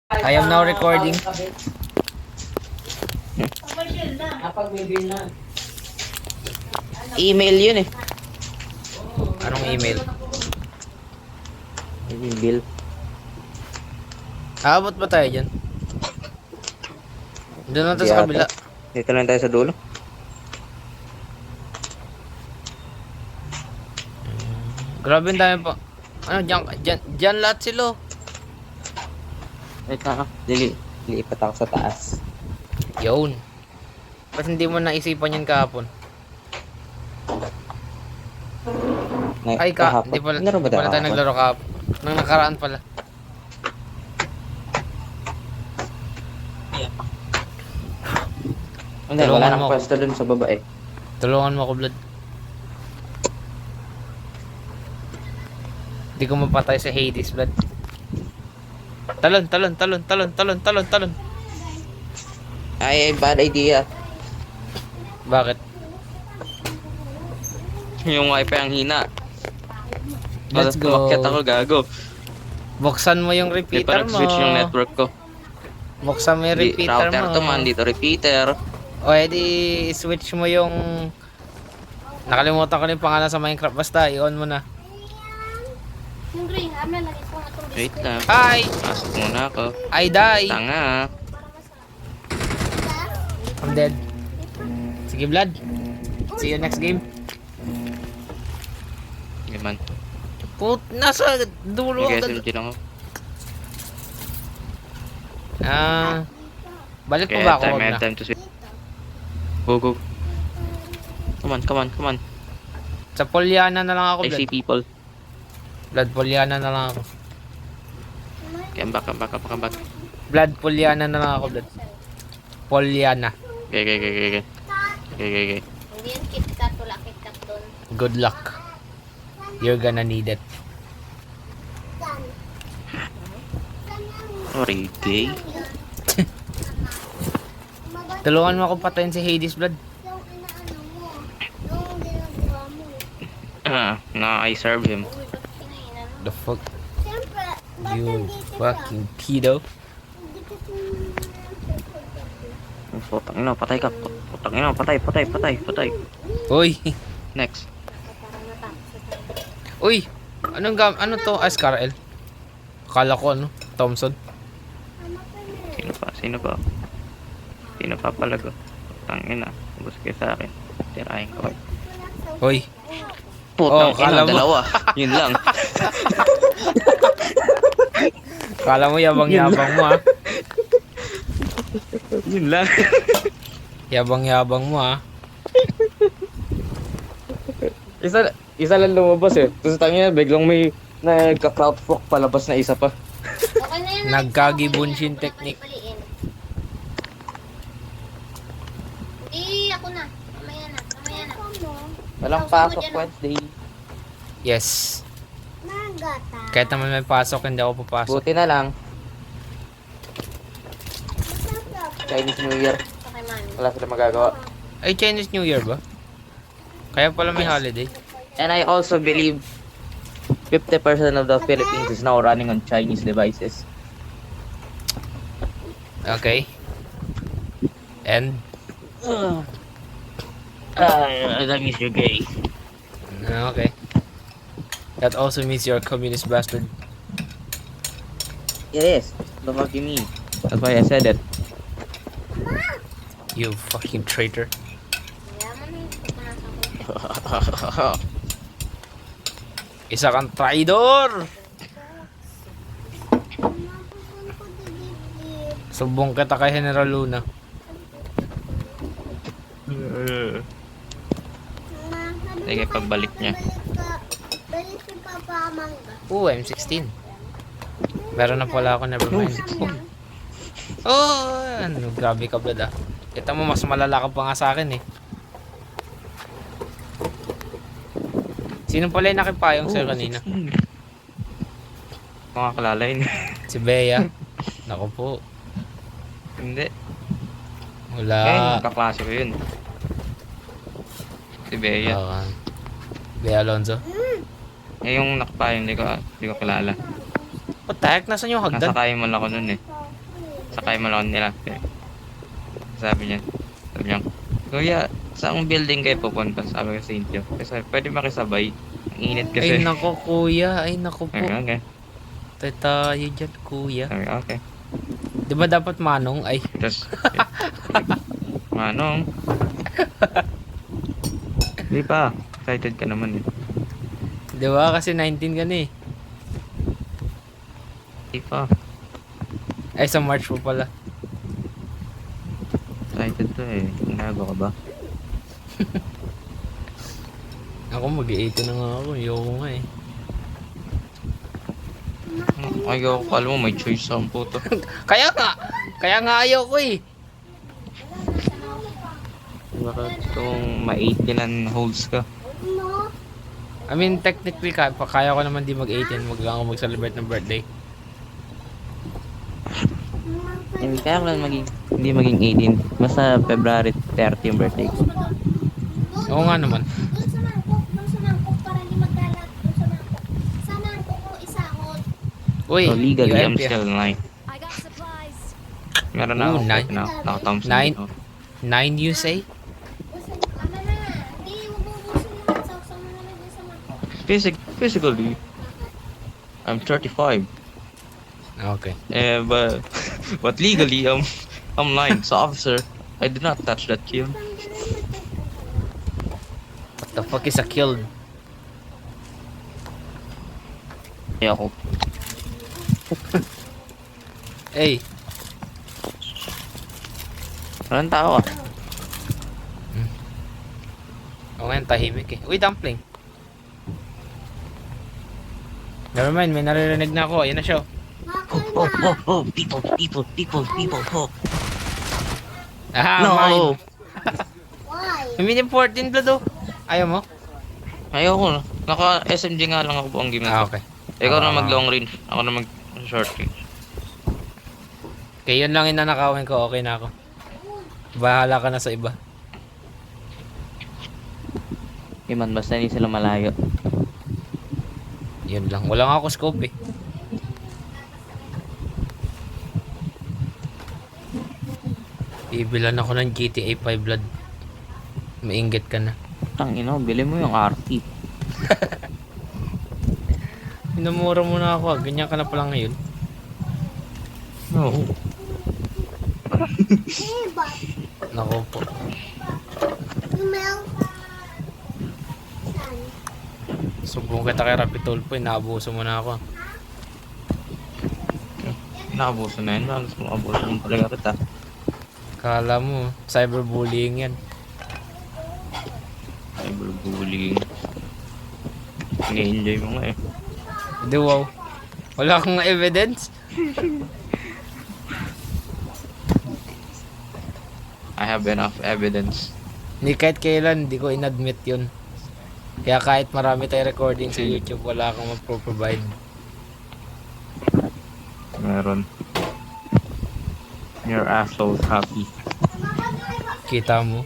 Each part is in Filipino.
I am now recording. Email yun eh. Anong email? Yung bill. Aabot ba tayo dyan? Doon lang tayo Di sa ata. kabila. Dito lang tayo sa dulo. Grabe ang dami pa. Ano, dyan lahat sila. Wait na. Lipat ako sa taas. Yun. Ba't hindi mo naisipan yan kahapon? Ay, Kahapon. hindi pala, Laro ba di pala tayo kahapon? naglaro kahapon. Nang nakaraan pala. Hindi, Tulungan wala mo nang ako. pwesto dun sa baba eh. Tulungan mo ako, Blood. Hindi ko mapatay sa Hades, Blood. Talon. Ay, bad idea. Bakit? Yung wifi ang hina. Let's go. Umakyat ako, gago. Buksan mo yung Hindi repeater pa mo. nag-switch yung network ko. Buksan mo yung Di, repeater router mo. to man, dito repeater. O edi switch mo yung nakalimutan ko na yung pangalan sa Minecraft. Basta i-on mo na. Yung green, na lagi ko nga itong Wait lang. Hi! Pasok muna ako. I die! Tanga. I'm dead. Sige, Vlad. See you next game. Hindi man. Nasa dulo Nag agad. SMG lang ako. Balik mo Okay, ba ako? time, Huwag I na. have time to switch. Go. Come on. Sa Polyana na lang ako, I see Vlad. people. Vlad, Polyana na lang ako. Okay, I'm back. Vlad, Polyana na lang ako, Vlad. Polyana. Okay. Hindi yan KitKat, wala KitKat doon. Good luck. You're gonna need it. Sorry, gay. Tulungan mo ako patayin si Hades, Vlad. Yung inaano mo, yung ginagawa mo. I serve him. Uy, ba't kinainan mo? The fuck? Siyempre, ba't You nandito ka? fucking pedo. Hindi kasi Putang ina, patay ka. Putang ina, patay. Uy! Next. parang natapos sa Uy! Ano to? Scarl? Akala ko ano? Thompson? Sino pa palago? Putang ina. Gusto kayo sa akin. Tirahin ko. Uy! Putang kala ina, mo. dalawa. Yun lang. Akala mo yabang-yabang mo ah. Yun lang. Yabang-yabang mo ah. Isa lang lumabas eh. Tapos tangina, biglang may nagka-crowd walk palabas na isa pa. Okay na yan. Nagkagibunshin technique. Paliin. Hindi, ako na. Mamaya na. Walang Tapos pasok mo dyan, Wednesday. Yes. Nagata. Kahit naman may pasok, hindi ako papasok. Buti na lang. Chinese New Year. Okay, mami. Wala sila magagawa. Ay, Chinese New Year ba? Kaya pala may holiday. And I also believe 50% of the Philippines is now running on Chinese devices. Okay. And? That means you're gay. Okay. That also means you're a communist bastard. It is. Don't fuck you mean. That's why I said it. You fucking traitor. Yaman na yung pupunasan ko. Isa kang traidor! Subong kita kay General Luna. Sige, pagbalik niya. Balik si Papa Mangga. M16. Meron na pala ako, never mind. Oh, ano, grabe ka, Blood ah. Kita mo, mas malala ka pa nga sa akin eh. Sino pala yung nakipayong sa'yo kanina? Mga kalalay niya. Si Bea. Naku po. Hindi. Wala. Ayun, kaklase ko yun. Si Bea. Bea Alonzo. Eh, yung nakapayong, hindi ko kilala. What the heck? Nasaan yung hagdan? Nasa kayo man ako nun eh. Sakay mo lang nila. Sabi niya, Kuya, saan building kayo pupunta? Sabi ko sa inyo. Kasi pwede makisabay. Ang init kasi. Ay nako kuya, ay nako po. Okay. Tayo tayo dyan kuya. Sabi ko, okay. Di ba dapat manong? Ay, Tapos, Manong. Di pa. Excited ka naman eh. di ba? Kasi 19 ka na eh. Di pa. Ay, sa March po pala. Excited to eh. Inago ka ba? Ako mag-18 na nga ako. Ayoko nga eh. Ayaw ko. Alam mo, may choice ang puto. Kaya nga ayoko eh. Baka itong ma-18 ang holds ka. I mean, technically, kaya ko naman di mag-18. Wag lang ako mag-celebrate ng birthday. Hindi kaya ko lang hindi maging 18. Basta February 30 yung birthday ko. Oo nga naman. Doon sa mangkok para hindi magkalat. Doon sa mangkok. Sa mangkok ko isahod. Uy, So legally, I'm UMP. still 9. I got supplies. Meron na Ooh, ako. nine. Naka-thumbs Nine? dito. 9 you say? Ama na. Hindi, huwag mo ubusin lahat. Sausaw mo na lang dun sa mangkok. Physically, I'm 35. Okay. But legally, I'm 9. So officer, I did not touch that kill. What the fuck is a killed? Kaya ako. Hey, Anong tao ka? oo nga, tahimik eh. Uy, dumpling. Never mind, may naririnig na ako. Ayun na siya. People, ho. Ah, No! mine. Why? May mini 14 blood oh. Ayaw mo? Ayoko na. Naka-SMG nga lang ako buong game Ah, na to. okay. Ikaw na mag long range. Ako na mag short range. Okay, yun lang yung nanakawin ko. Okay na ako. Bahala ka na sa iba. Iman, basta hindi sila malayo. Yun lang. Wala nga ako scope eh. Ibilan ako ng GTA 5 blood. Mainggit ka na. Ino, bili mo yung RT. Minamura mo na ako. Ganyan ka na pala ngayon. No. Eh, but Nako po. email. Saan? Sumbong kita kay Rapitulpo. Inaabuso mo na ako. Nakabuso na yun. Malas mo abuso mo talaga kita. Kala mo, cyberbullying yan. Cyberbullying. Nge-enjoy mo nga eh. Hindi wow. Wala akong evidence. I have enough evidence. Hindi kahit kailan, hindi ko inadmit yun. Kaya kahit marami tayong recording sa YouTube, wala akong mag-provide. Meron. Your asshole's happy. Kita mo.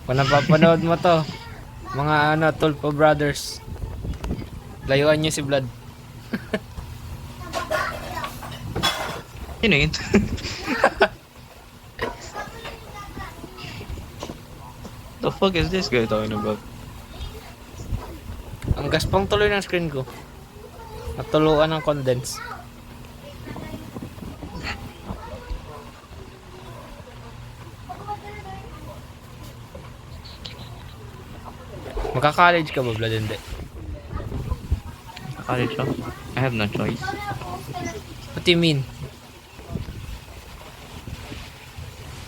Kung napapanood mo to, mga Tulpo Brothers, layuan nyo si Vlad. Sino yun? The fuck is this guy talking about? Ang gaspang tuloy ng screen ko. Natuluan ng condense. Magka-college ka ba, Vlad? Hindi. College siya? I have no choice. What do you mean?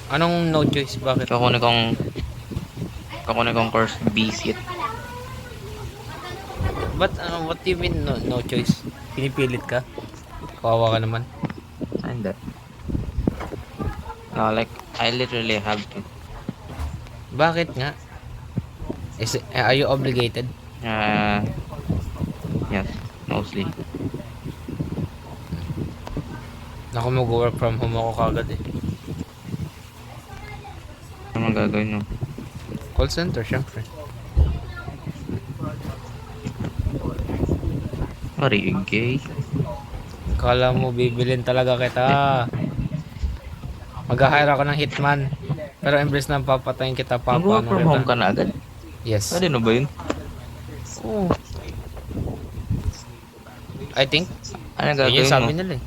Anong no choice? Bakit? Kakunin kong course BSIT. But what do you mean no choice? Pinipilit ka? Kawawa ka naman. Kinda. No, like, I literally have to. Bakit nga? Are you obligated? Yes, mostly. Ako mag-work from home ako kagad eh. Ano gagawin mo? Call center, syempre. Are you gay? Kala mo bibilin talaga kita. Mag-hire ako ng hitman. Pero imbes na papatayin kita, Mag-work papaano from home kita. ka na agad. Yes. Pwede na ba yun? Oo. I think. Ano Yun gagawin yung sabi mo? nila eh.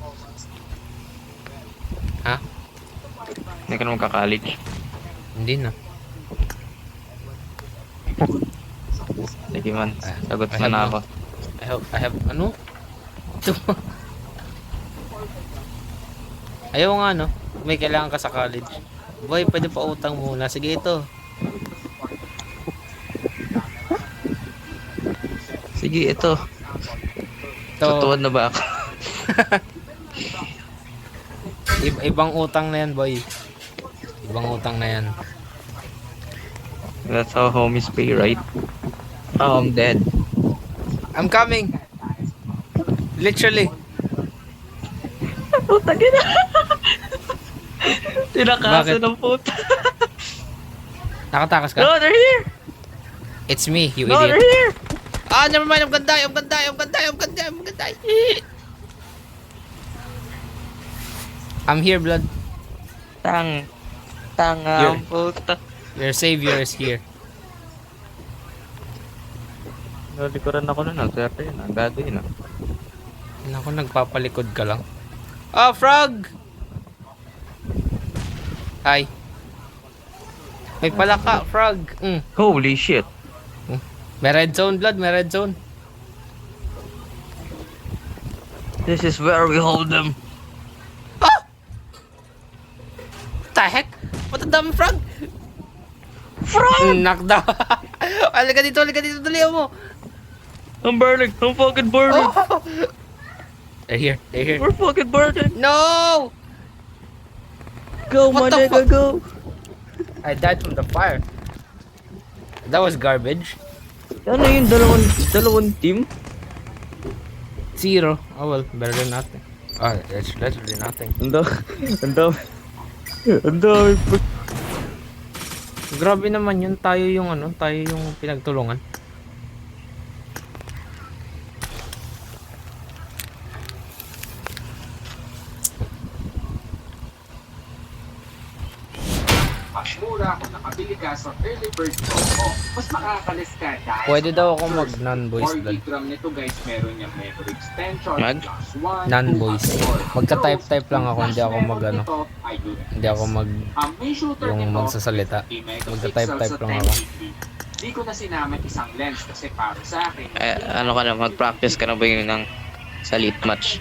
Ha? Hindi ka na magka-college. Hindi na. Sige man, sagot I mo have na no- ako. I have, ano? Ayaw nga no. May kailangan ka sa college. Boy, pwede pa utang muna. Sige ito. Sige, ito. Ito. Tutuwad na ba ako? Ibang utang na yan, boy. Ibang utang na yan. That's how homies pay, right? Oh, I'm dead. I'm coming. Literally. Puta gina. Tinakasan Bakit? ng puta. Nakatakas ka? No, they're here! It's me, you No, they're idiot. here! Ah, never mind. I'm gonna die. I'm gonna die. I'm gonna die. I'm gonna die. I'm gonna die. I'm here, blood. Tanga You're- ang puta. Your savior is here. Nalikuran ako nun, swerte yun, ang gago yun. Naku, nagpapalikod ka lang. Ah, frog! Hi. May palaka, frog. Holy shit. May red zone, blood. May red zone. This is where we hold them. What the heck? What the damn frog? Frog! Knockdown. Halika dito, dalihan mo. I'm burning! I'm fucking burning! Oh. They're here, they're here. We're fucking burning! No! Go, What my the nigga, fuck? go! I died from the fire. That was garbage. Ano yung dalawang team? 0. Oh well, better than nothing. Oh, that's literally nothing. Ang dami. Grabe naman yun. Tayo yung pinagtulungan. Mas mura kung nakabili ka sa early bird promo, mas makakalis ka dahil Pwede sa daw ako voucher. mag non-voice 4 blood. gig RAM nito guys, meron yung memory extension, Mag? plus 1, Non-voice. 2, plus 4. Magka-type-type lang ako, Plus hindi ako meron mag-ano. nito ay UFS. Hindi ako Ang main shooter yung nito, magsasalita. 50 megapixel Magta-type-type sa lang ako. 1080. Di ko na sinama isang lens kasi para sa akin, Ano ka na, mag-practice ka na ba yun ng sa lit match?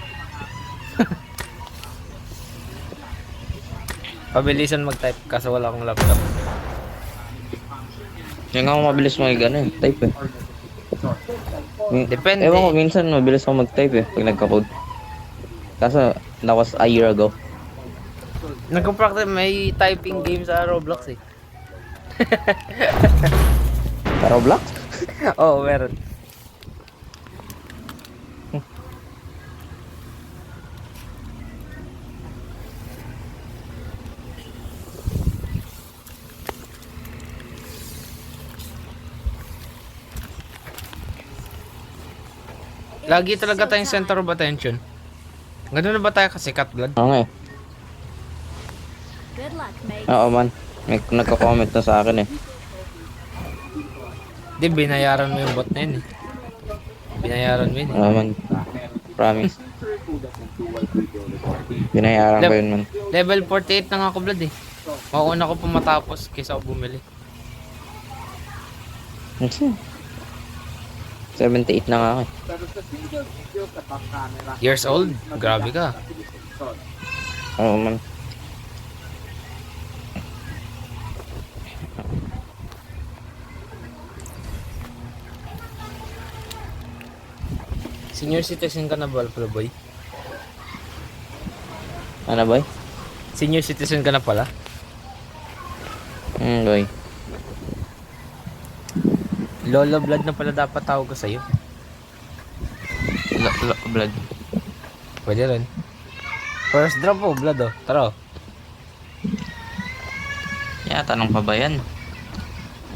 Pabilisan mag-type kasi wala akong laptop. Yung nga ako mabilis type eh. Depende. Ewan ko, minsan mabilis ako mag-type eh, pag nagka-code. Kaso, that was a year ago. Nagko-practice, may typing game sa Roblox eh. Sa Roblox? Oo, meron. Lagi talaga tayong center of attention. Ganun na ba tayo kasikat, blood? Oo nga eh. Good luck, mate. Oo man. May nagko-comment na sa akin eh. Di, binayaran mo yung bot na yun eh. Binayaran mo yun eh. Oo man. Promise. Binayaran ko yun man. Level 48 na nga ako, blood eh. Mauna ko pa matapos kaysa ako bumili. 78 na nga ako eh. pero sa single video sa back camera, Years old? Grabe ka. Oo man. Senior citizen ka na ba, boy? Ano boy? Senior citizen ka na pala? Boy. Lolo blood na pala dapat tawag ko sa'yo. Blood. Pwede rin. First drop oh, blood oh. Tara oh. Tanong pa ba yan?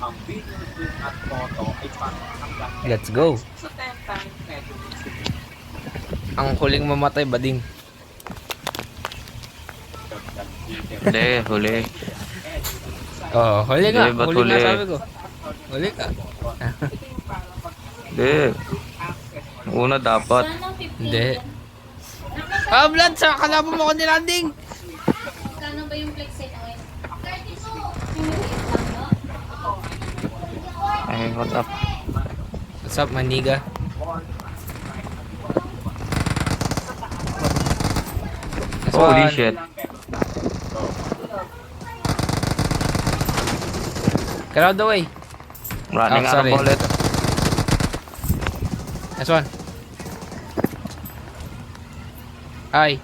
Ang video at photo ay parang hanggang Let's go. sa 10 times medyo Ang huling mamatay, bading. Hindi, huli. Oo, huli nga. Hindi, ba't Huli nga huli? sabi ko. Huli ka. Hindi. Una dapat. Sana 15. Hindi. Ah, Vlad, sa kalaban mo ko nilanding. Kano ba yung flex set oil? 32. Ay, what's up? What's up, maniga? That's Holy one. shit. Get out the way. Running out of sorry. bullet. That's one. Ay.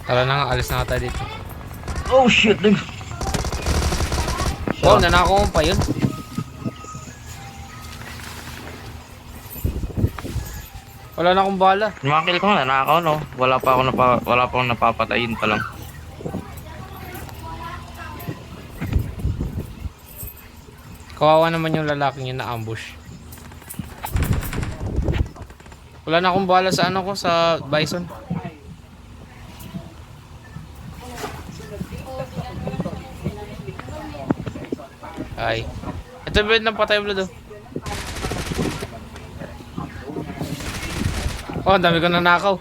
Tara na nga, alis na nga tayo dito. Oh shit, nag... Wow, nanakaw mo pa yun. Wala na akong bala. Mga kill ko nga, nakakaw no. Wala pa akong napapatayin pa lang. Kawawa naman yung lalaking yun na ambush. Wala na akong bala sa ano ko, sa bison. Ay. Ito ba yung napatay blood oh. Oh, ang dami ko nanakaw.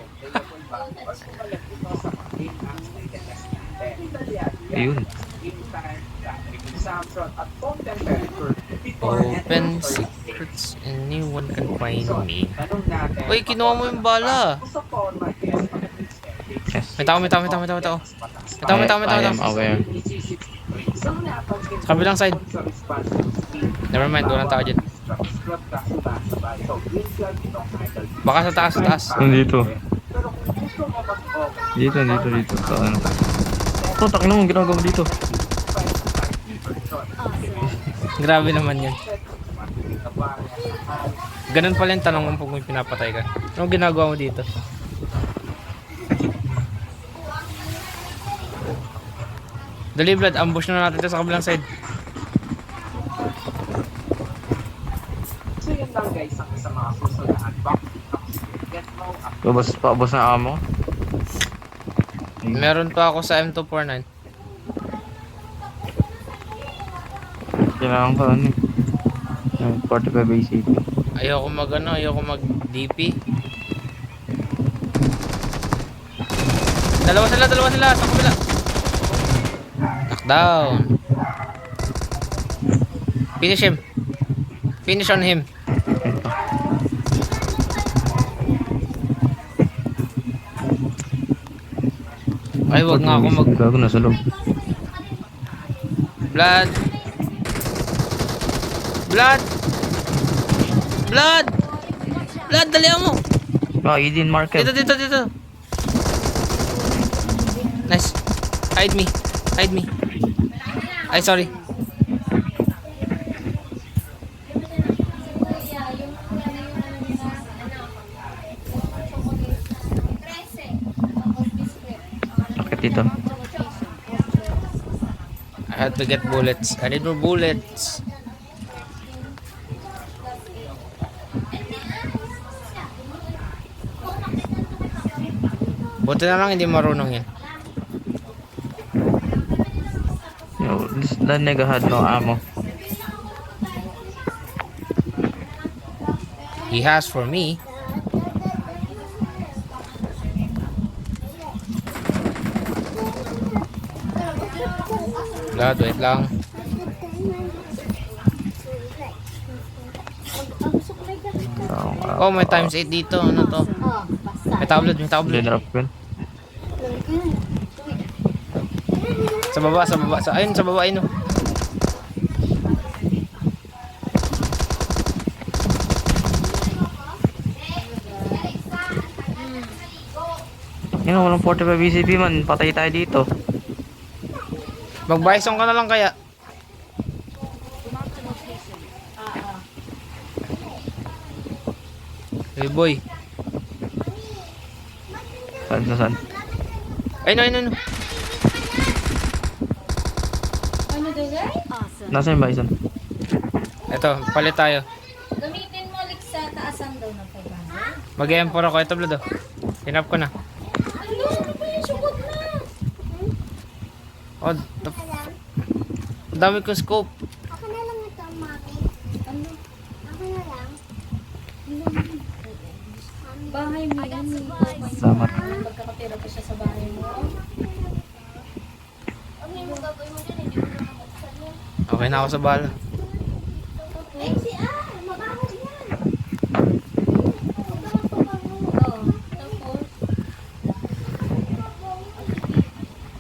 Ayun. Open secrets and no one can find me. Uy, kinuha mo yung bala. Yes. May tao. May tao. I am aware. Sa kabilang side. Never mind, walang tao dyan. Baka sa taas. Nandito. Dito. Sa ano. Oh, takin mo, ginagawa mo dito. Grabe naman yun. Ganun pala yung tanong mo pag may pinapatay ka. Anong ginagawa mo dito? Dali Vlad, ambush na natin ito sa kabilang side. So yun lang guys ang isa mga susunod na unboxing. Get mo ang Paubos na amo. Meron pa ako sa M249. Kailangan ko ano eh. 45 ACP. Ayoko mag DP. Dalawa sila sa kabila. Knockdown. Finish him. Finish on him. Ay, wag nga ako Gago na sa loob. Blood! Blood, dalihan mo! Ah, Eden Market. Dito. Nice. Hide me. Ay, sorry. Bakit dito? I had to get bullets. I need more bullets. Buti na lang hindi marunong yan. Yo, the nigga had no ammo. He has for me. Blood, wait lang. Oh, may times 8 dito. Ano to? May tablet. Drop gun. Sa baba. Ayun, sa baba, ayun. Oh. Yan, walang 45 BCP man. Patay tayo dito. Mag-bison ka na lang kaya. Hey boy. Saan? Ayun. Nasaan yung bison? Ito, palit tayo. Gamitin mo ulit sa taasan daw ng 500. Mag-M4 ako. Ito, Blood. Tinap ko na. Ano? Ano ba yung sugot na? Oh, ang dami ko scope. Ako na lang ito, mami. Ano? Ako na lang. Bahay mo yan. Salamat. Pagkakatira pa siya sa bahay mo. Ano yung gagawin mo dyan? Hindi mo na mabuksan yan. Okay na ako sa bala. Ay, si mabaho yan. Oo. Tapos,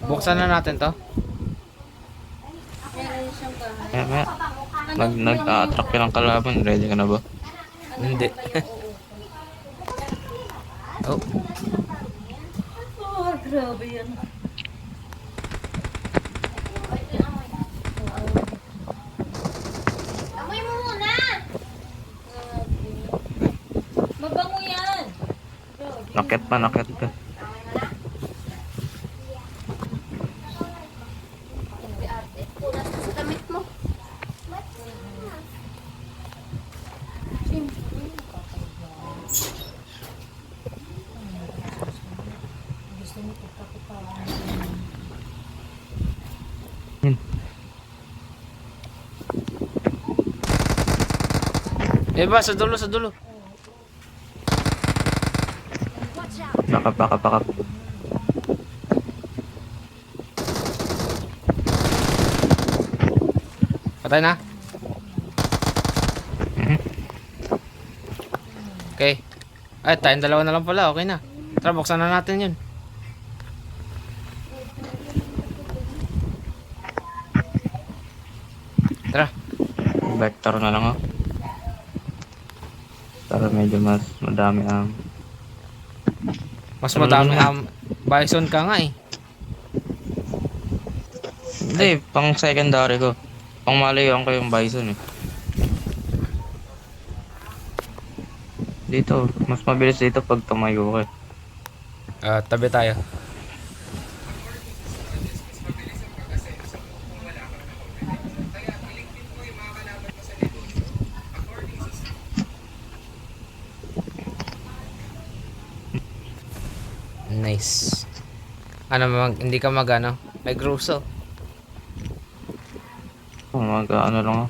Buksan na natin to. meron siyang bahay. Kaya maya, nag-attract ka ng kalaban. Ready ka na ba? Hindi. Oh, Oh, grabe yan. Amoy mo muna. Mabango yan. Nakit pa, nakit pa. Arte, punas ka sa damit mo. eh ba, sa dulo, sa dulo. Bakap, bakap, bakap. Patay na. Mhm. Okay. Ay, tayong dalawa na lang pala. Okay na. Tara, buksan na natin yun. Tara. Vector na lang, oh. Para medyo mas madami ang... Mas Ano madami naman? bison ka nga eh. Hindi, pang secondary ko. Pang malayuan ko yung bison, eh. Dito, mas mabilis dito pag tumayo ka, eh. Tabi tayo. Nice. Ano, hindi ka magano? May gruso. Oh, ano lang, oh.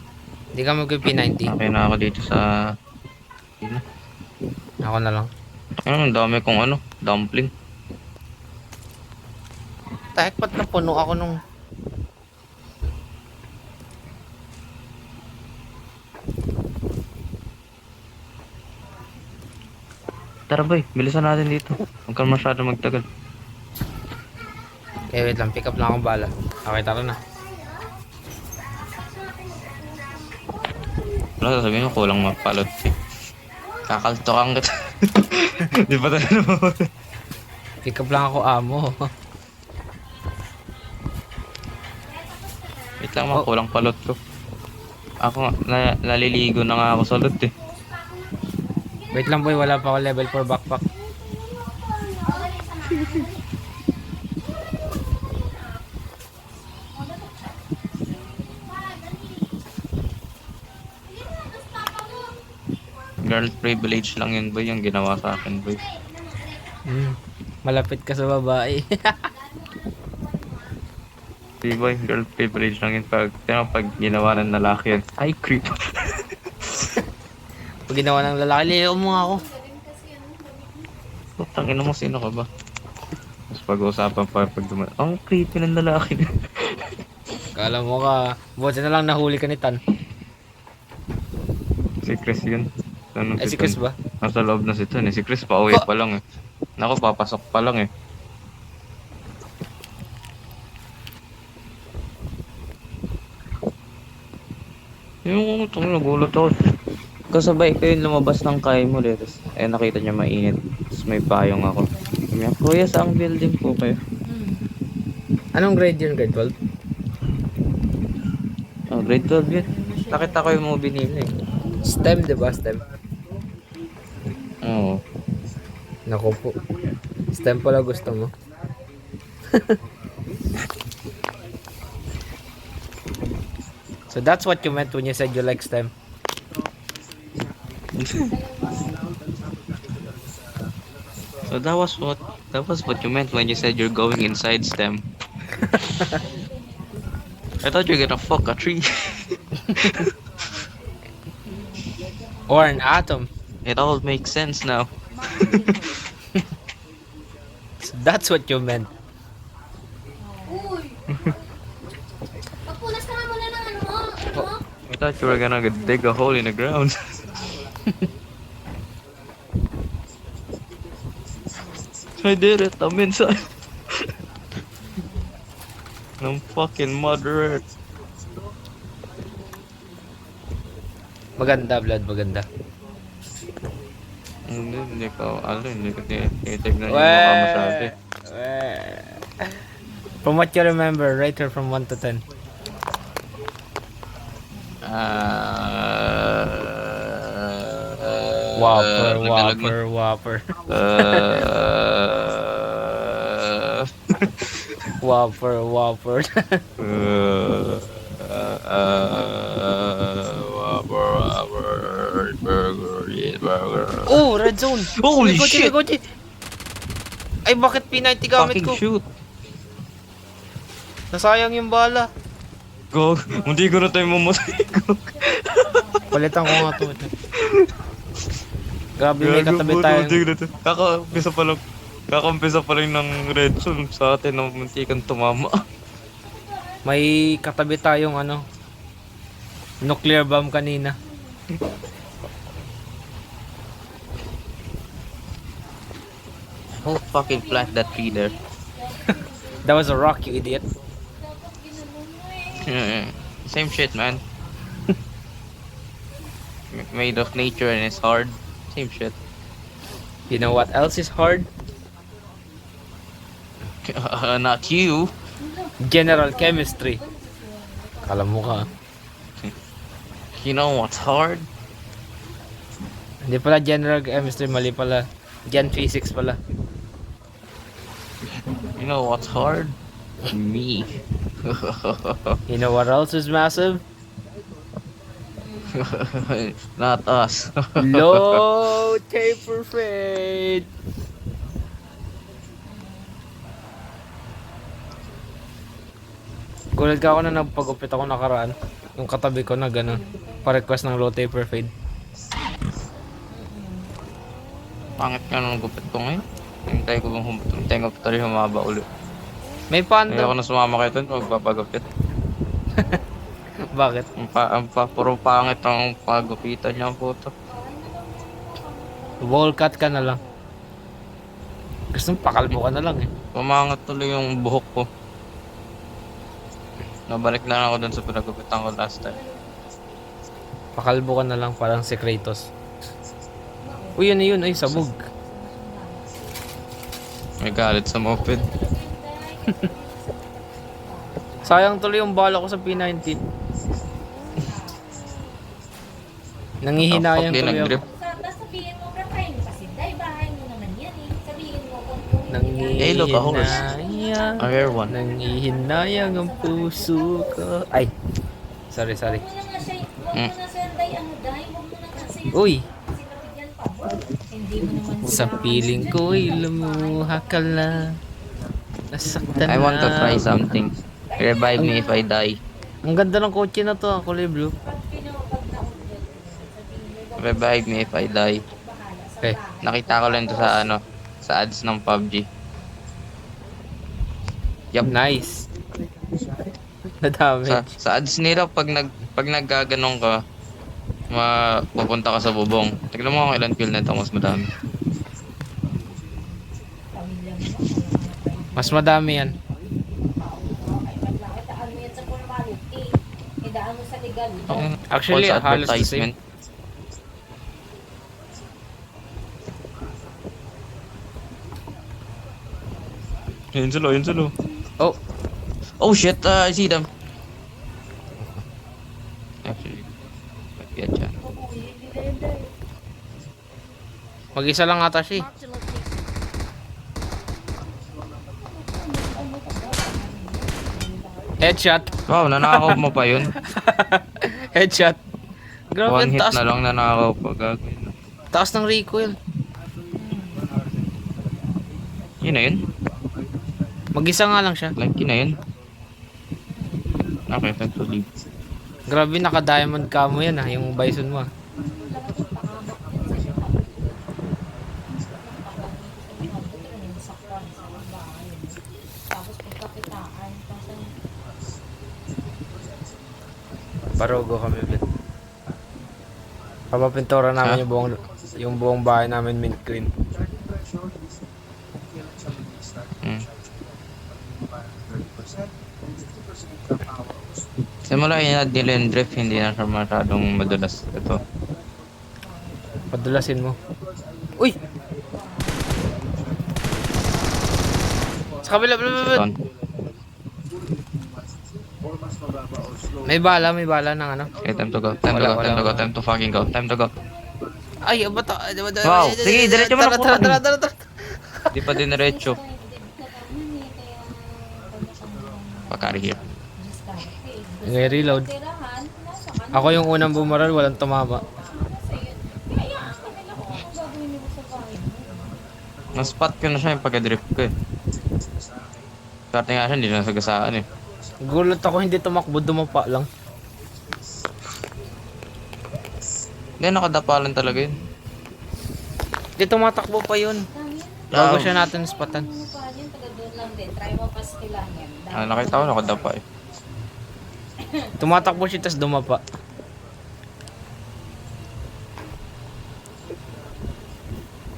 Hindi ka mag-P90. Okay na ako dito sa... Ako na lang. Ano, ang dami kong ano, dumpling. Tahek, ba't napuno ako nung... Tara boy, bilisan natin dito. Huwag ka masyado magtagal. Okay, wait lang. Pick up lang akong bala. Okay, tara na. Wala, sasabihin mo, kulang mapalot. Kakaltokan kita. Di pa tayo naman. Pick up lang ako amo. Wait lang, kulang palot ko. Ako nga, naliligo na nga ako sa lot eh. Wait lang boy, wala pa ako level 4 backpack. Girl privilege lang yun boy, yung ginawa sa akin boy. Malapit ka sa babae. Di boy, girl privilege lang yun pag ginawa ng lalaki yan. Ay, creep. Pag ginawa ng lalaki, liyo mo nga ako. Tangina mo, sino ka ba? Tapos pag-uusapan pa pag dumaan. Ang creepy ng lalaki. Kala mo ka, buti na lang nahuli ka ni Tan. Si Chris yun. Ano, Si Chris ba? Nasa loob na si Tan eh. Si Chris pauwi pa lang eh. Naku, papasok pa lang eh. Yung nagulat ako. Kasabay ko yung lumabas ng kay mo dito. Eh nakita niya mainit. Tapos may payong ako. Sabi niya, kuya, saang building po kayo? Anong grade yun, grade 12? Oh, grade 12 yun. Nakita ko yung movie nila eh. STEM, di ba? STEM. Oo. Naku po. STEM pala gusto mo. So that's what you meant when you said you like STEM. So that was what you meant when you said you're going inside STEM. I thought you're gonna fuck a tree. Or an atom. It all makes sense now. So that's what you meant. Uy! Pagpunas ka nga muna ng ano mo. Ano? I thought you were gonna dig a hole in the ground. I did it. I'm inside. I'm fucking Mother Earth. Maganda, Vlad, maganda. Hindi ko titignan yung mukha mo sa atin. From what you remember, rate her from 1 to 10. Whopper, nagdalag mo. whopper, whopper. Uh, Whopper, whopper. burger. Oh, red zone. Holy May kotse, shit! may kotse. Ay, bakit P90 gamit Fucking ko? shoot. Nasayang yung bala. Go. Hindi ko na tayo mamatay. Go. Palitan ko nga to. Grabe, may katabi tayong... Kakampisa pa lang ng red zone sa atin na muntikan tumama. May katabi tayong ano, nuclear bomb kanina. Who fucking plant that tree there? That was a rock, you idiot. Same shit, man. Made of nature and it's hard. Same shit. You know what else is hard? Not you. General chemistry. Kala mo ka. You know what's hard? Hindi pala general chemistry, mali pala. Gen physics pala. You know what's hard? Me. You know what else is massive? Not us. Low taper fade. Gulat ka ako na nagpagupit ako nakaraan. Yung katabi ko na gano'n. Pa-request ng low taper fade. Pangit ka nung gupit ko ngayon. Hintay ko pa rin humaba ulit. May panda. Ayoko na sumama kayo dun pag papagupit. Bakit? Puro pangit ang pagupitan niya po to. Bowl cut ka na lang. Gusto mo pakalbo ka na lang eh. Pumangat tuloy yung buhok ko. Nabalik lang ako dun sa pinagupitan ko last time. Pakalbo ka na lang parang si Kratos. Uy, yun na yun. Ay, sabog. May galit sa moped. Sayang tuloy yung bala ko sa P90. Nangihinayang Fuck, di tuloy ako. nag-grip. Tapos sabihin mo, kapain mo kasi dahil bahay mo naman yan eh. Sabihin mo kung Hey, look, a horse. Nangihinayang. I hear one. Nangihinayang ang puso ko. Ay. Sorry. Huwag mo na nga siya, huwag mo na siya dahil ano dahil, huwag mo na kasi Uy. sinapigyan pa. Hindi mo naman Sa piling ko'y lumuha ka lang. Nasaktan I want to na. try something. Revive me if I die. Ang ganda ng kotse na to, kulay blue. pag na-order, sabihin mo, Revive me if I die. bahala sa Okay. bahay. Nakita ko lang to sa ano, sa ads ng PUBG. Yup. Nice. Nadami. Sa ads nila pag naggaganong ka, pupunta ka sa bubong. Tignan mo kung ilan kill nito, mas madami. Pamilya mo. Mas madami yan. Ay, bakit daan mo yan sa formality? Idaan mo sa legal. Actually, False halos the same. advertisement. Yun sila. Oh, Oh shit, I see them. Actually, yeah, dyan. mag-isa lang ata siya eh. Headshot. Wow, nanakaw mo pa yun. Headshot. Grabe One ang hit taas. na lang nanakaw pa, gagawin. Taas ng recoil. Yun na yun. Mag-isa nga lang siya. Like, yun na yun. Okay, time to leave. Grabe, naka-diamond camo yan ah, yung bison mo ah. Tapos pagkakitaan, Barogo kami ulit. Papapintura namin yung buong bahay namin mint green. Hmm. Simula yun na Dylan Drift, hindi na siya masyadong madulas. Ito. Padulasin mo. Uy! Sa kabila, Ito. May bala ng ano. Okay, time to go. Time to Wala, go. Time to wala. go. Time to fucking go. Time to go. Ay, bato. Wow! Sige, diretso mo na po. Tara. Di pa din diretso. Fuck out of here. Ngay reload. tirahan, nasa kanila. Ako yung unang bumaral, walang tumama. Kaya ang kanila kung ano gagawin mo sa bahay mo. Na-spot ko na siya yung pagka-drift ko eh. Swerte nga siya, hindi na nasagasaan eh. Gulat ako hindi tumakbo, dumapa lang. Hindi, nakadapalan talaga yun. Hindi tumatakbo pa yun. Bago siya natin spotan. Ano pa yun, taga doon lang din. Try mo pastilan yan. Ah, nakita ko, nakadapa eh. Tumatakbo siya, tas dumapa.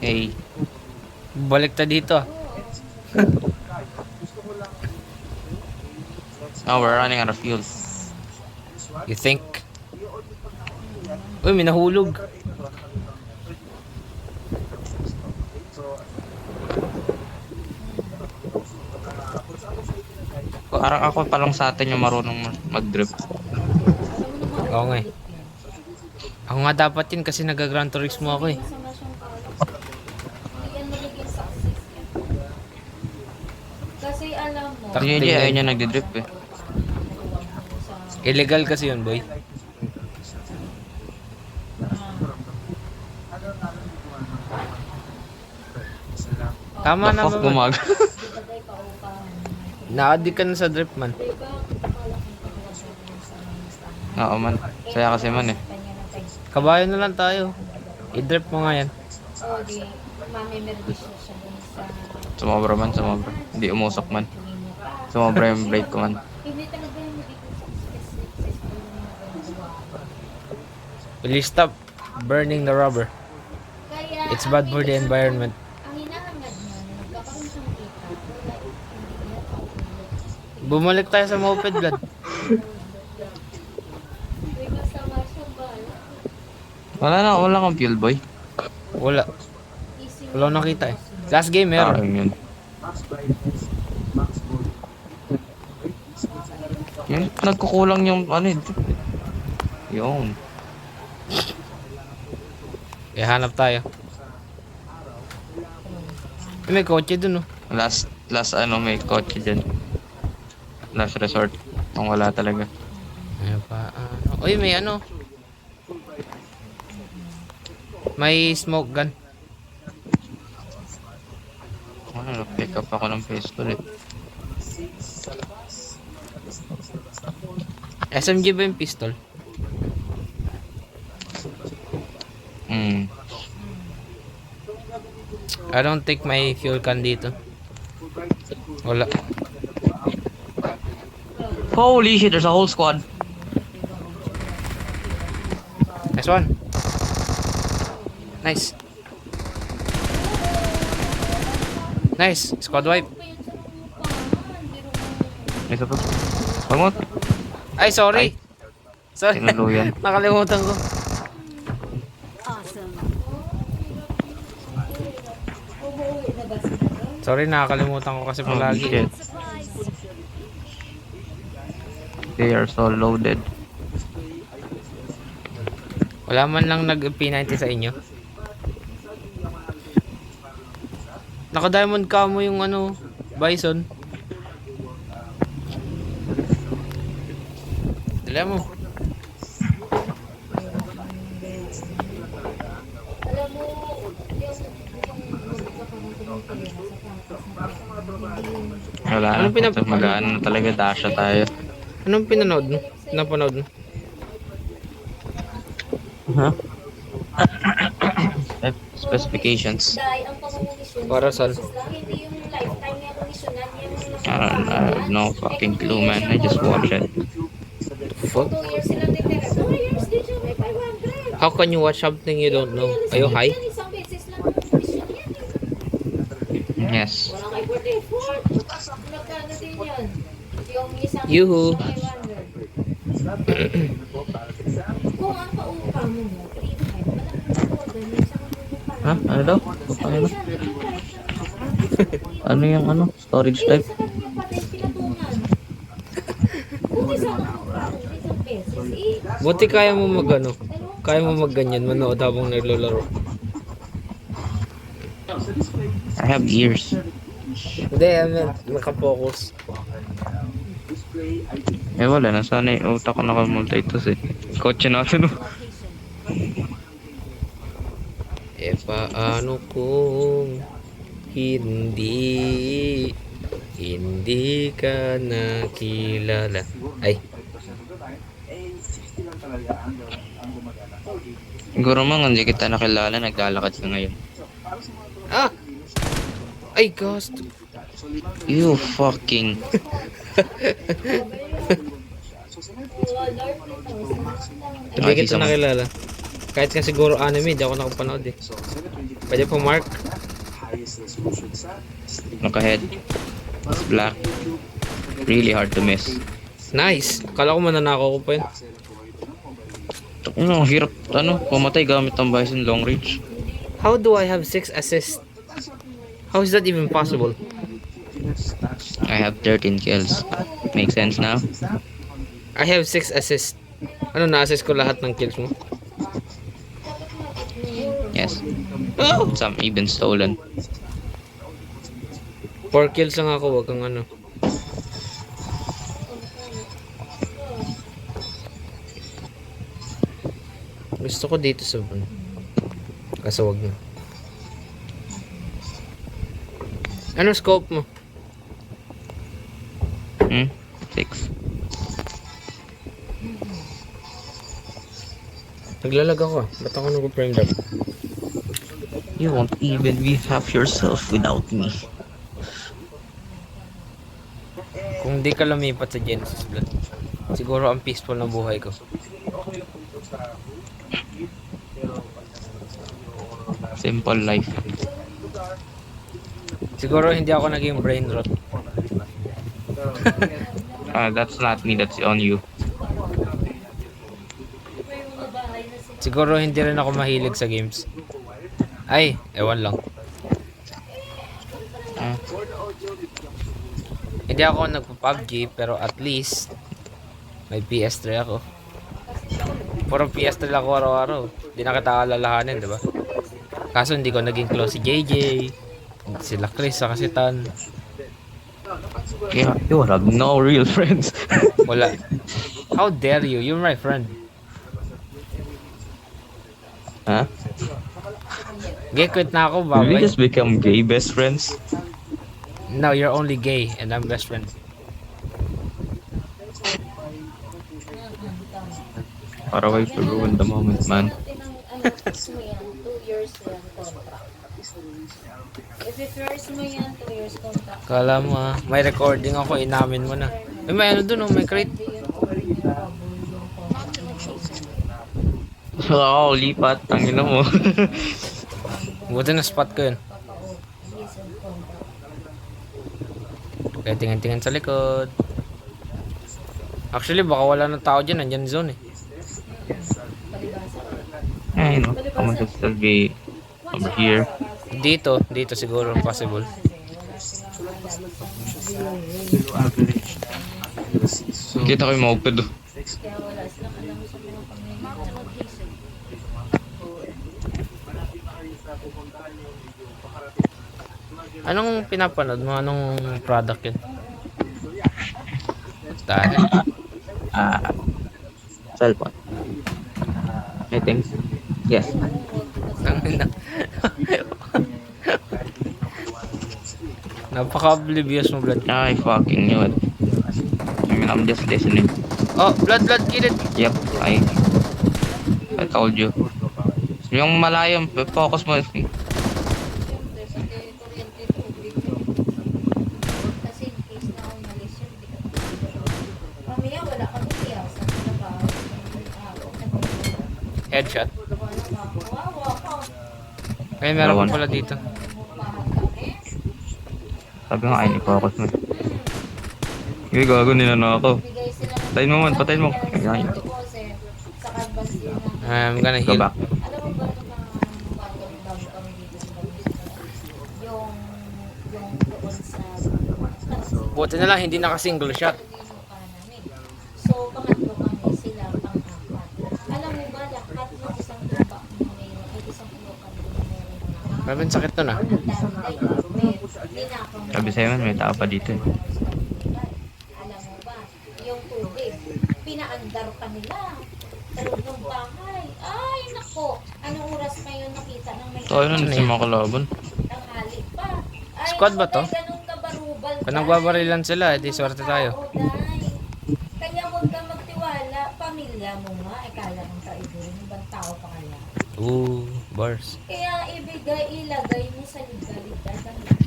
Hey. Balik ta dito ah. Oh, we're running out of fuel. You think? Uy, may nahulog. Parang ako palang sa atin yung marunong mag-drift. Oo nga eh. Ako nga dapat yun kasi nag-Gran Turismo ako eh. Masama siyang kalat. Hindi yan magiging success yan. Kasi alam mo, Tak- Si JJ ayaw niya nagdi-drift eh. Illegal kasi yun, boy. Tama The na fuck ba? gumag. bagay ka o ka. Na-addict ka na sa drift man. Oo man. Saya kasi man eh. Kanya ng time. Kabayo na lang tayo. I-drift mo nga yan. O di, mamimerdish na siya dun sa Sumobra man, sumobra. Hindi umusok man. Sumobra yung brake ko man. hindi talaga yung magiging successful yung ginagawa. Will you stop burning the rubber? Kaya, It's bad for the environment. ang hinahangad niya, na nagkakaroon siyang kita, wala, hindi niya paulit. Bumalik tayo sa moped, Vlad. May masama siyang bala. Wala kang fuel boy. Wala. Easy Wala akong nakita eh. Last game meron. Parang yun. Yung nagkukulang yung ano eh. Yun. Hanap tayo. May kotse dun oh. Last ano may kotse dyan. Last resort. Kung wala talaga. Ano pa? Uy, may ano. May smoke gun. Ano, pick up ako ng pistol eh. SMG ba yung pistol? I don't think may fuel can dito. Wala. Holy shit, there's a whole squad. Nice one. Nice. Nice. Squad wipe. Isa pa. Pamot. Ay, sorry. Sorry. Tinuluyan. Nakalimutan ko. Sorry, nakakalimutan ko kasi Holy palagi. shit. They are so loaded. Wala man lang nag-P90 sa inyo. Naka-diamond camo yung ano, bison. Dala mo. Alam mo, Wala na. Anong pinap- Magaan na talaga. Dasha tayo. Anong pinanood mo? Napanood mo? Huh? Specifications. Dahil ang pamumunisyon Para saan? hindi yung lifetime niya munisyonan I have no fucking clue, man. I just watch it. Fuck? 2 years sila titira. 2 years din siya may 500. How can you watch something you don't know? Are you high? Yan, isang beses lang ang munisyon yan. Yes. Wala kay birthday for. Magkano din yan? Yung isang Yuhu. 500. Kung ang paupa mo mo, 3,500. Alam mo na yung isang upa. Ha? Ano daw? Ano? Ano yung ano? Storage type? Sa kanya pa rin pinatungan. Kung isang upa, isang beses, Buti kaya mo mag ano? Kaya mo mag ganyan, manood habang naglalaro. I have ears. Hindi, I meant nakapokus. Eh wala na. Sana yung utak ko nakamultitask eh. Kotse natin oh. Eh paano kung hindi ka nakilala? Ay, Siguro man hindi kita nakilala. Naglalakad ka ngayon. ah! Ay, gosh. You fucking... Hindi kita nakilala. Kahit nga siguro anime, di ako nakapanood eh. Pwede po Mark. Naka-head. It's black. Really hard to miss. Nice. Kala ko mananakaw ko pa yun. Ano, ang hirap, ano, pumatay gamit ang Bison long range. How do I have 6 assists? How is that even possible? I have 13 kills. Make sense now? I have 6 assists. Ano, na-assist ko lahat ng kills mo? Yes. Oh! Some even stolen. 4 kills lang ako, wag kang ano. Gusto ko dito sa ano. Kaso wag na. Ano scope mo? 6. Naglalag ako ah. Ba't ako nag-frame drop? You won't even be half yourself without me. Kung di ka lumipat sa Genesis Blood, siguro ang peaceful na buhay ko. Simple life. Siguro hindi ako naging brain rot. That's not me, that's on you. Siguro hindi rin ako mahilig sa games. Ay, ewan lang. Hindi ako nagpa-PUBG pero at least may PS3 ako. Puro PS3 ako araw-araw. Di na kita alalahanin, di ba? Kaso hindi ko naging close si JJ, sila Chris, saka si Tan. Yeah, you have no real friends. Wala. How dare you? You're my friend. Huh? Gay, quit na ako, Did we babay. just become gay best friends? No, you're only gay and I'm best friend. Para way to ruin the moment, man. Ano, mo yan, 2 years yan contract. If i-first mo yan, 2 years contract. Kala mo ah, may recording ako, inamin mo na. May ano dun oh, may crate. Oo, lipat. Tangina mo. Buti na spot ko yun. Kaya tingin-tingin sa likod. Actually, baka wala ng tao dyan, nandyan zone eh. I know. Someone could still be over here. Dito siguro possible. Kita ko yung moped oh. Kaya wala silang alam sa mga pangyayon. Anong pinapanood mo? Anong product yun? Tahan. Cellphone. I think. Yes. Napaka-oblivious mo, Blood. I fucking knew it. I mean, I'm just listening. Oh, Blood, kill it. Yep, I told you. Yung malayo, focus mo. Siyempre, sa kuryente tubig. Kasi in case na umalis yun, di ka mamaya wala kang iyaw sa trabaho. Headshot. Kawawa ka. Ay, meron Lawan. pa pala dito. Sabi nga, ay, focus mo. Hindi, gago nila na ako. Bigay sila ng Patayin mo man, patayin mo. Ayan. Ayan. Sa canvas yun ng I'm gonna Go heal. back. alam mo ba nung mga bago kami dito sa Bagyo? Yung doon sa Buti na lang, hindi naka-single shot. mukha namin. So, pangatlo kami, sila pang-apat. Alam mo ba, lahat ng isang lupa na mayroon, ay isang lupa na mayroon mga Grabe, ang sakit nun ah. Sabi sa'yo man, may tao pa dito eh. Alam mo ba, yung tubig, pinaandar pa nila. Talog ng bahay. Ay, nako. Anong oras ngayon nakita ng may So, ayun na si mga kalaban. tanghali pa? Ay, Squad ba naku, to? may ganun kabarubal, Kung Day. nagbabarilan sila, di swerte tayo. Oo, Day. Kaya huwag ka magtiwala. Pamilya mo nga. Eh, kala mong kaibigan. Ibang tao pa kaya. Ooh, bars. Kaya ilagay mo sa liga-liga ng lahat.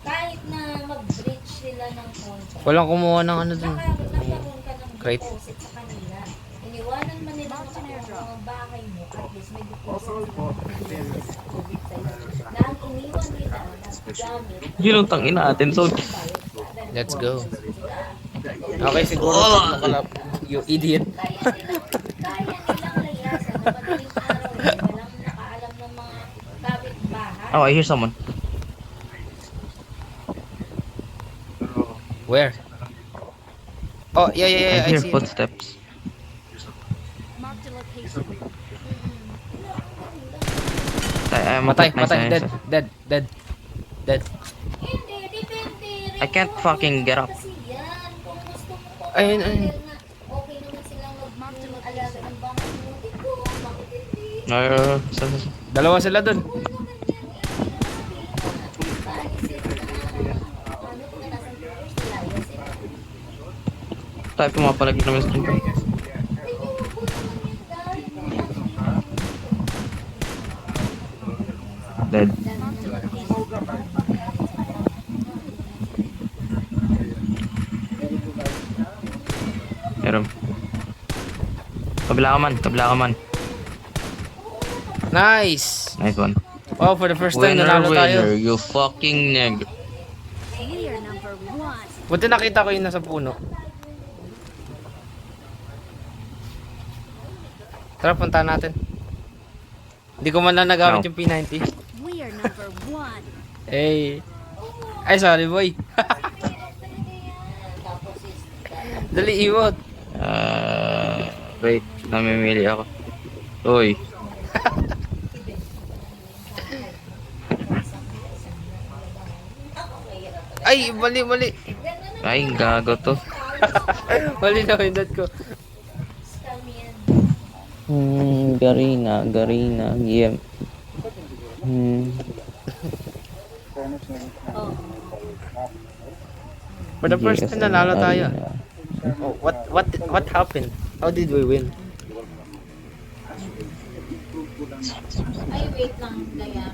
Kahit na mag-breach sila ng contract. Walang kumuha ng ano dun. Nagkaroon ka ng Crate. deposit sa kanila. Iniwanan man nila mga bahay mo, at least may deposit sila sa COVID sa'yo. Na ang iniwan nila na gamit, Yun ang tangina atin, so. Let's go. Okay, siguro tatlo ka lang. You idiot. kaya nilang layasan na madaling araw eh, walang nakaalam ng mga kapitbahay. Oh, I hear someone. Where? Oh, yeah, I I hear see. footsteps. I'm Matay, nice, matay. nice. Dead. Hindi, depende rin I can't kung fucking get up. kasi yan. Kung gusto mo po, Ayun. na okay naman silang mag-alaga ng bahay mo. Di ko, bakit hindi? Saan? Dalawa sila dun. Oo naman yan eh. Paano sila na, ano kung nasa tours, malaya sila. Tayo pumapalagi naman sa dito. Ay, yung po naman yan, dahil Dead. Meron. Kabila ka man. Nice. Nice one. Oh, for the first time nanalo tayo. you fucking neg. Buti nakita ko yung nasa puno. Tara, punta natin. Hindi ko man lang nagamit No. yung P90. We are number one. Hey. Ay, sorry boy. Dali, iwot. Wait, namimili ako. Uy. Ay, mali. Ay, gago to. Mali na pindot ko. scam yan. Garina, yeah. Oh. For the first time nanalo tayo. Oh, what happened? How did we win? Ay, wait lang, Daya.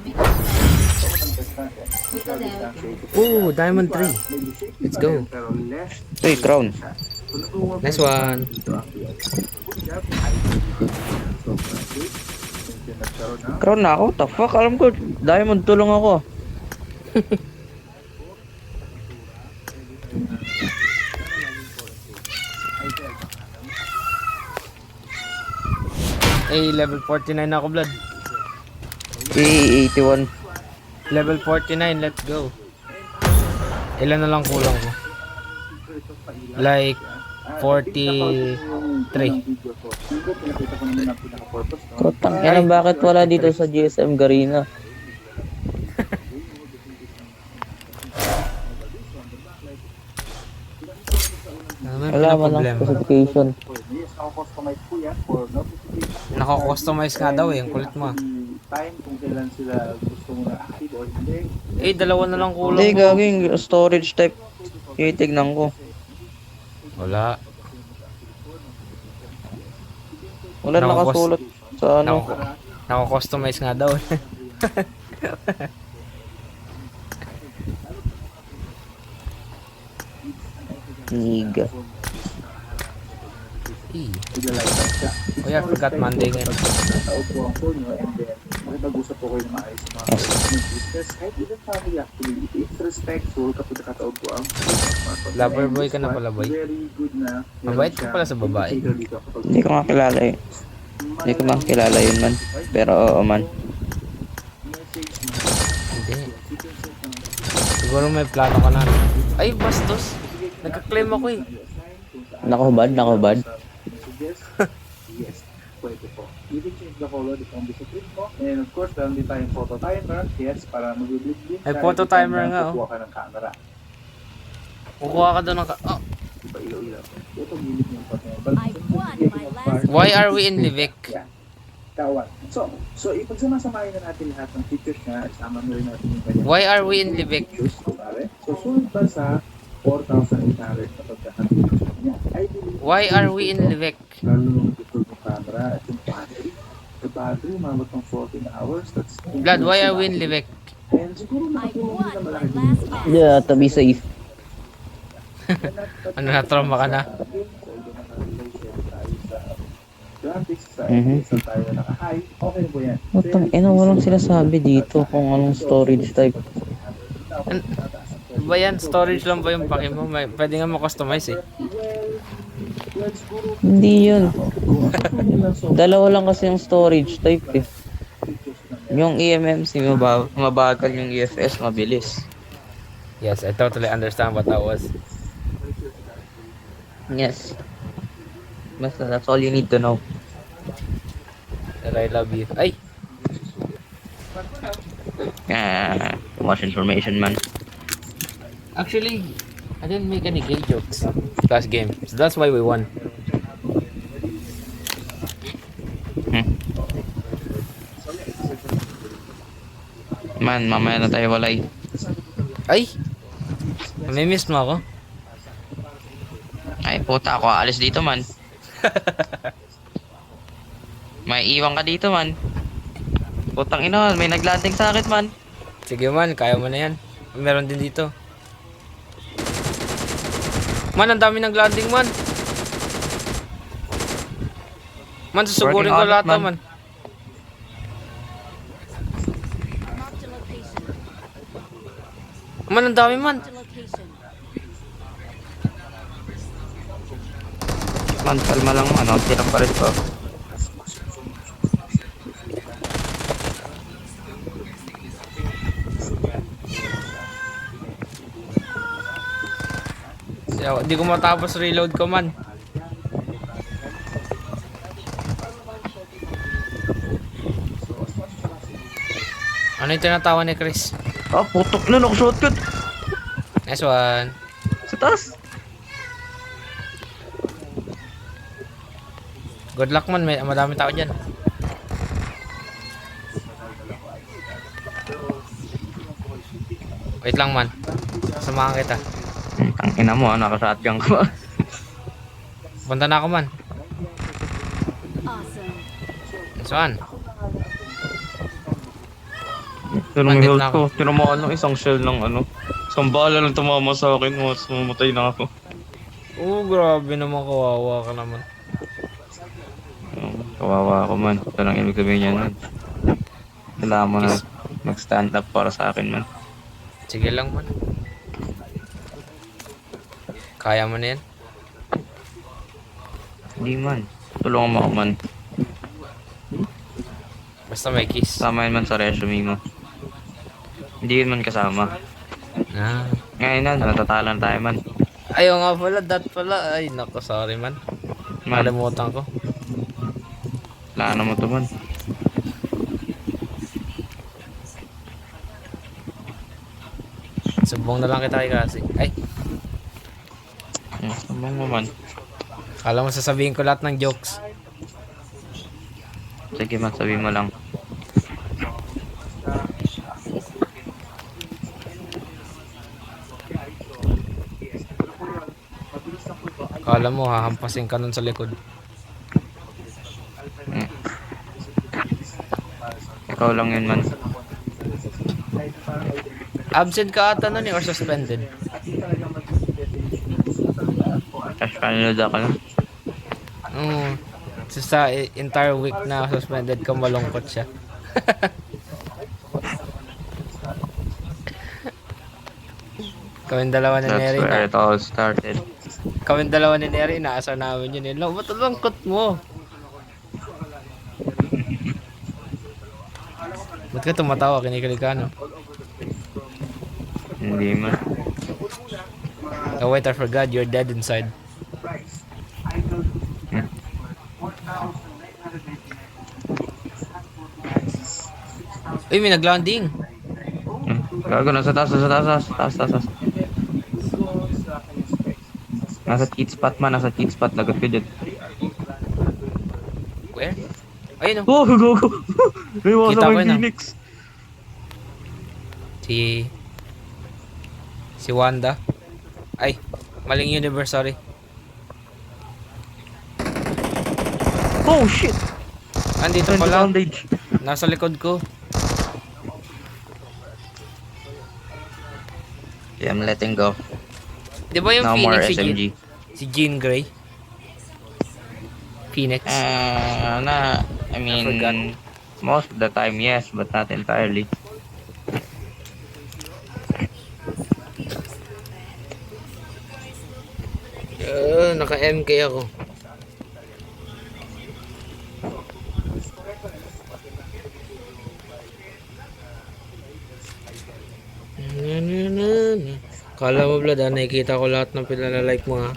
Ooh, Diamond 3. Let's go. Uy, crown. Nice one. Crown na ako? The fuck? Alam ko, diamond tulong ako. Ay, level 49 na ako, blood. 81. Level 49, let's go. Ilan na lang kulang ko? Like 43. Kotang ina, bakit wala dito sa GSM Garina? Wala man lang specification. Nako-customize nga daw eh, ang kulit mo. time kung kailan sila gusto mo na active o hindi. Eh, dalawa na lang kulang Hindi, ko. gagawin storage type. Titignan ko. Wala. Wala nakasulat sa ano. Nako-customize nga daw. Niga. Ilalagay siya. Oh yeah, forgot Monday ngayon. Tataog po ang phone nyo and then makipag-usap po kayo ng maayos sa mga business. Kahit even family actually, it's respectful kapag nakataog po ang Lover boy ka na pala, boy. Very good na. Mabait ka pala sa babae. Hindi ko nga kilala eh. Hindi ko nga kilala yun man. Pero oo man. Hindi. Siguro may plano ka na. Ay, bastos. Nagka-claim ako eh. Nakahubad. Yes, pwede po. You can change the color depende sa print mo. And of course, meron din tayong photo timer. Yes, para mag-blip din. Ay, photo timer nga, oh. Kukuha ka ng camera. Kukuha ka doon ng oh. Diba, ilaw-ilaw. Ito, gilid yung photo. I won my last Why are we in Livik? Yeah. Kawan. So ipagsama-samahin na natin lahat ng features niya. Isama na rin natin yung kanyang Why are we in Livik? features. Kunwari. So, sunod pa sa 4,800 na pagkakapit niya. I believe Why are we in Livik? lalo nung i-prove yung camera at yung battery. The battery, umabot ng 14 hours. That's Vlad, why are we in Livik? And siguro I nakatulong din won na my malaki last din. match. Yeah, to be safe. Ano na, trauma ka na? Graphics sa Mhm. sa tayo naka-high. Okay po yan. Utang ina, walang sinasabi dito kung anong storage type. Ba yan? Storage lang ba yung paki mo? Pwede nga mo-customize eh. Hindi yun. Dalawa lang kasi yung storage type eh. Yung eMMC mabagal, yung EFS mabilis. Yes, I totally understand what that was. Yes. Basta that's all you need to know. That I love you. Ay! Too much information man. Actually, I didn't make any gay jokes last game. So that's why we won. Man, mamaya na tayo walay. Ay! Namimiss mo ako? Ay puta, ako aalis dito man. May iwan ka dito man. Putang ina, may naglanding sa akin man. Sige man, kaya mo na yan. Meron din dito. Man, ang dami nag-landing man. Man, susugurin ko Working on it, lahat to, man. man. Marked a location. Man, ang dami man. Marked a location. Man, kalma lang man. Tirang pa rin ko. Hindi ko matapos reload ko man. Ano yung tinatawa ni Chris? Ah, putok na, nakashotgun. Nice one. Sa taas. Good luck man, may madami tao dyan. Wait lang man. Samahan kita. Ang ina mo, nakashotgun ko. Punta na ako man. Awesome. Nice one. Pero Bandit may health na ko. Tinamaan ng isang shell ng ano. Isang bala lang tumama sa akin. Mas mamatay na ako. Grabe naman, kawawa ka naman. Kawawa ako man. Ito lang ibig sabihin yan man. Kailangan mo na mag-stand up para sa akin man. Sige lang man. Kaya mo na yan. Hindi man. Tulungan mo ako man. Basta may kiss. Sama yun man sa resume mo. Hindi yun man kasama. Ah. Ngayon na, natatalan tayo man. Ayaw nga pala, that pala. Ay, nako, sorry man. Man, Nakalimutan ko. plano mo to man. Subong na lang kita kay kasi. Ay, Sabang mo man. kala mo sasabihin ko lahat ng jokes. Sige man, sabihin mo lang. Kala mo, hahampasin ka nun sa likod. Ikaw lang yun man. Absent ka ata nun or suspended? Cash kanila ka lang. Sa entire week na suspended ka, malungkot siya. Kawin dalawa ni That's Neri where na. it all started. Kawin dalawa ni Neri, naasar namin yun. Lo, ba't ang lungkot mo? Ba't ka tumatawa? Kinikilig ka, no? Hindi man. Oh wait, I forgot. You're dead inside. Uy, may nag-landing. Gago, nasa taas. Nasa cheat spot man, lagot ko dyan. Where? Ayun, oh. Oh, gago! May mga Kita ko sabay yun, ah. Phoenix. Si Wanda. Ay, maling universe, sorry. Oh, shit! Andito Friend pala. bandage. Nasa likod ko. Yeah, I'm letting go. Di ba yung No more Phoenix SMG. si Jean Grey? Phoenix. I mean, forgot. most of the time, yes, but not entirely. Naka-MK ako. Kala mo, Vlad, nakikita ko lahat ng pinala-like mo, ha?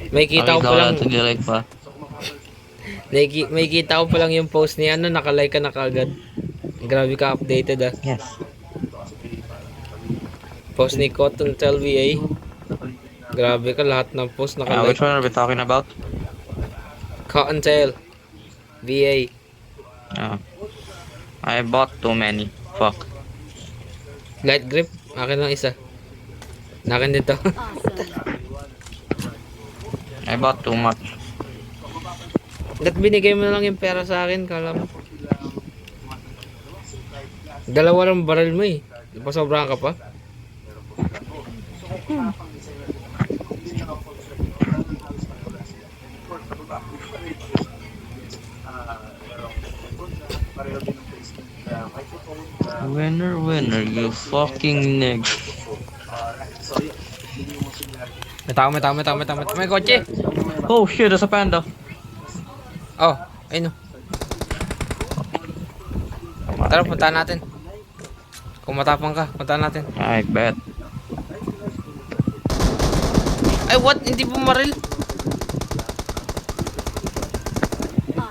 May kita ko pa lang, like pa. may kita ko pa lang yung post niya, nakalike ka na kagad. Grabe ka updated, ha? Yes. Post ni Cotton Tell VA. Grabe ka, lahat ng post Which nakalike. one are we talking about? Cotton Tail VA. I bought too many. Fuck. Light grip, akin lang isa. Nakin dito. Awesome. I bought too much. Ba't binigay mo na lang yung pera sa akin, kala mo? Dalawa lang barrel mo eh. Di ba sobrang ka pa? Winner, you fucking nigga. May tao. May kotse! Oh shit, there's a panda. Oh, ayun o. Tara, puntahan natin. Kung matapang ka, puntahan natin. I bet. Ay, what? Hindi bumaril?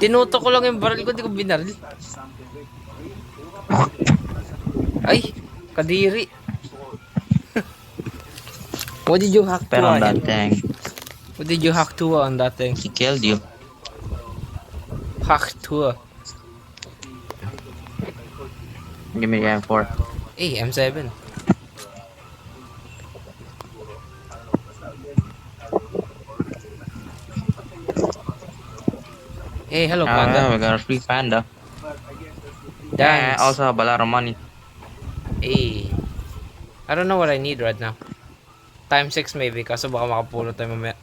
Tinuto ko lang yung baril ko, hindi ko binaril. Ay, kadiri. What did you hack to Bet on that thing. What did you hack to on that thing? He killed you. Hack to Give me the M4. Eh, M7. Hey, hello, Yeah, panda. we got a free panda. Dance. Also have a lot of money. Hey. I don't know what I need right now. Time 6 maybe, kaso baka makapulot tayo mamaya.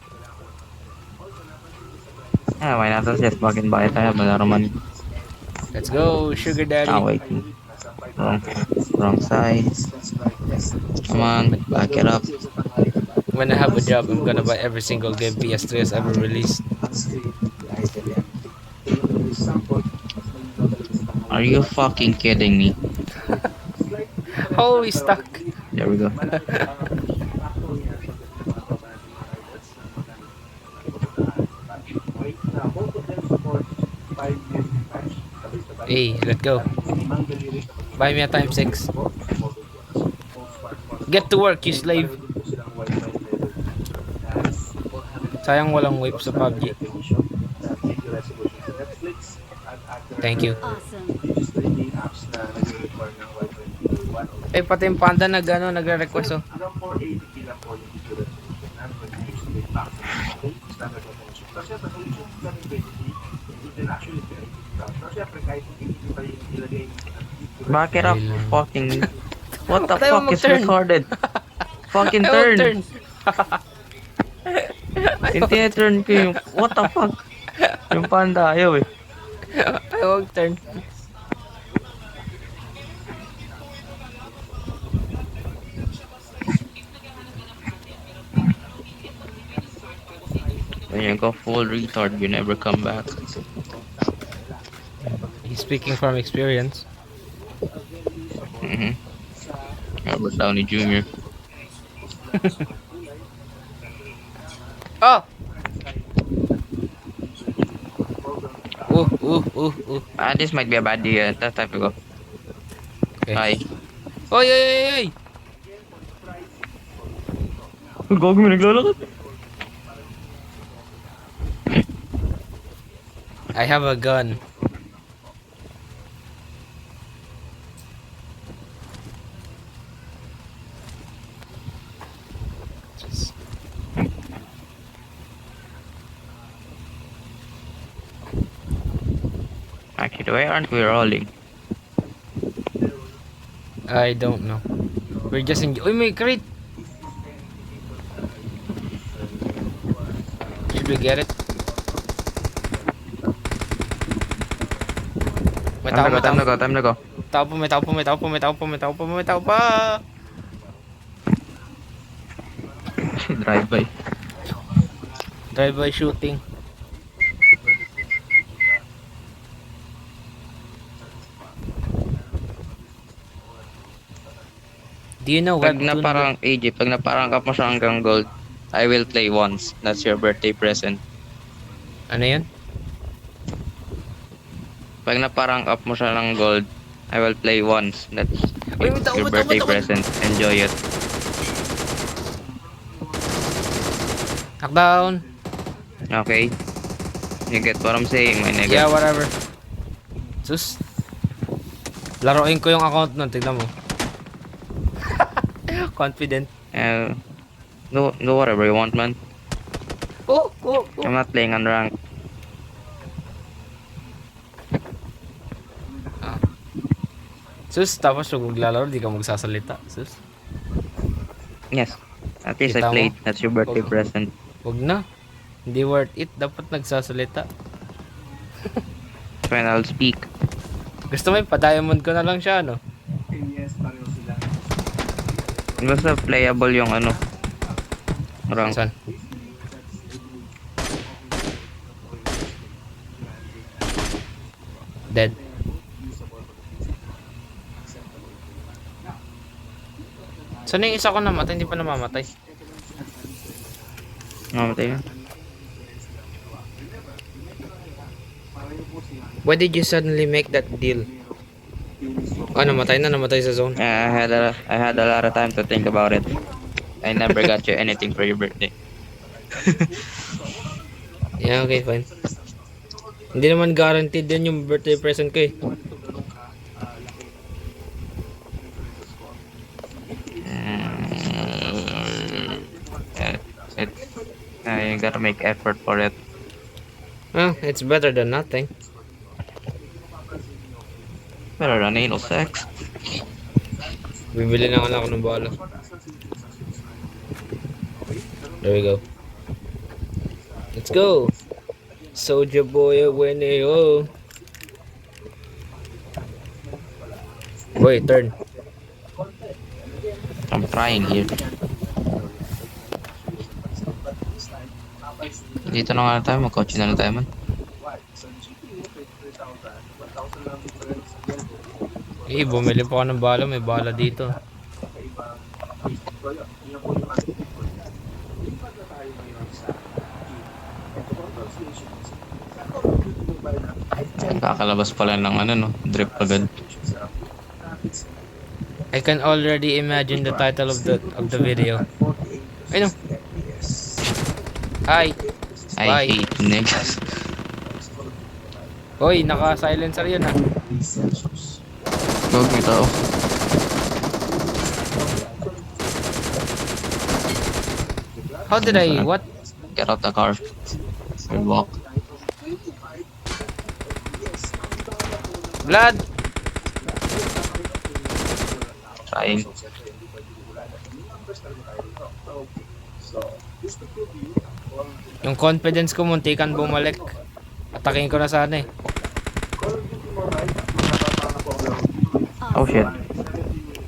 Yeah, why not? Let's just fucking buy it. I have a lot of money. Let's go, sugar daddy. Oh, wait. Wrong side. Come on, back it up. When I have a job, I'm gonna buy every single game PS3 has ever released. Are you fucking kidding me? Oh, he's stuck. There we go. Hey, let's go. Buy me a time 6. Get to work, you slave. Sayang walang whip sa PUBG. Thank you. Awesome. Eh, pati yung panda nagre-request oh. Hanggang 480 lang po yung itsura ng usually back standard definition. So, syempre, kung yung 720, it will actually very difficult. So, syempre, kahit hindi pa rin ilagay Back it up, fucking... What the Tayo fuck is mag-turn. recorded? Fucking Ayaw turn! mag-turn. Tinitturn ko yung... What the fuck? Yung panda, ayaw eh. Ayaw mag-turn. When you go full retard, you never come back. He's speaking from experience. Robert Downey Jr. Oh! Ooh. This might be a bad idea. That type of go. Okay. Hi. Oy, oy, oy, oy! Gago mo naglalakad. I have a gun. Actually, why aren't we rolling? I don't know. We're just in... Uy, may crate! Should we get it? May tao, may tao. Time na go. May tao pa! Drive by. Drive-by shooting. Do you know Pag webtoon? na parang AJ, pag na parang up mo siya hanggang gold, I will play once. That's your birthday present. Ano yun? Pag na parang up mo siya ng gold, I will play once. That's Uy, may tao, your may tao, birthday may tao. present. Enjoy it. Knockdown! Okay? You get what I'm saying, my nigga? Yeah, whatever. Sus. Laruin ko yung account nun, tignan mo. Confident. Do whatever you want, man. Oh. I'm not playing on rank. Sus, tapos yung maglalaro, di ka magsasalita. Sus. Yes. At least Kita I mo? played. That's your birthday Okay. present. Wag na. Hindi worth it. Dapat nagsasalita. When I'll speak. Gusto mo pa-diamond ko na lang siya, no? yes, pareho sila. Basta playable yung ano. Rank. Saan? Dead. Saan yung isa ko namatay? Hindi pa namamatay. Mamatay yun. Why did you suddenly make that deal? Oh, namatay sa zone. I had a lot of time to think about it. I never got you anything for your birthday. Yeah, okay, fine. Hindi naman guaranteed din yung birthday present ko eh. You gotta make effort for it. Well, it's better than nothing. Better than anal sex. Bibili na nga lang ako ng bala. There we go. Let's go! Soulja Boy, winnie, oh! Boy, turn. I'm trying here. Dito na nga tayo, mag-coach na tayo man. Eh, bumili pa ako ng bala. May bala dito. Kakalabas pala ng ano no, drip agad. I can already imagine the title of the video. Ay no. Hi. I Bye. hate niggas. Hoy, naka-silencer yun ah. Gog, may tao. How did I, what? Get out the car. And walk. Blood! Trying. Yung confidence ko muntikan bumalik. Atakin ko na sana eh. Oh shit.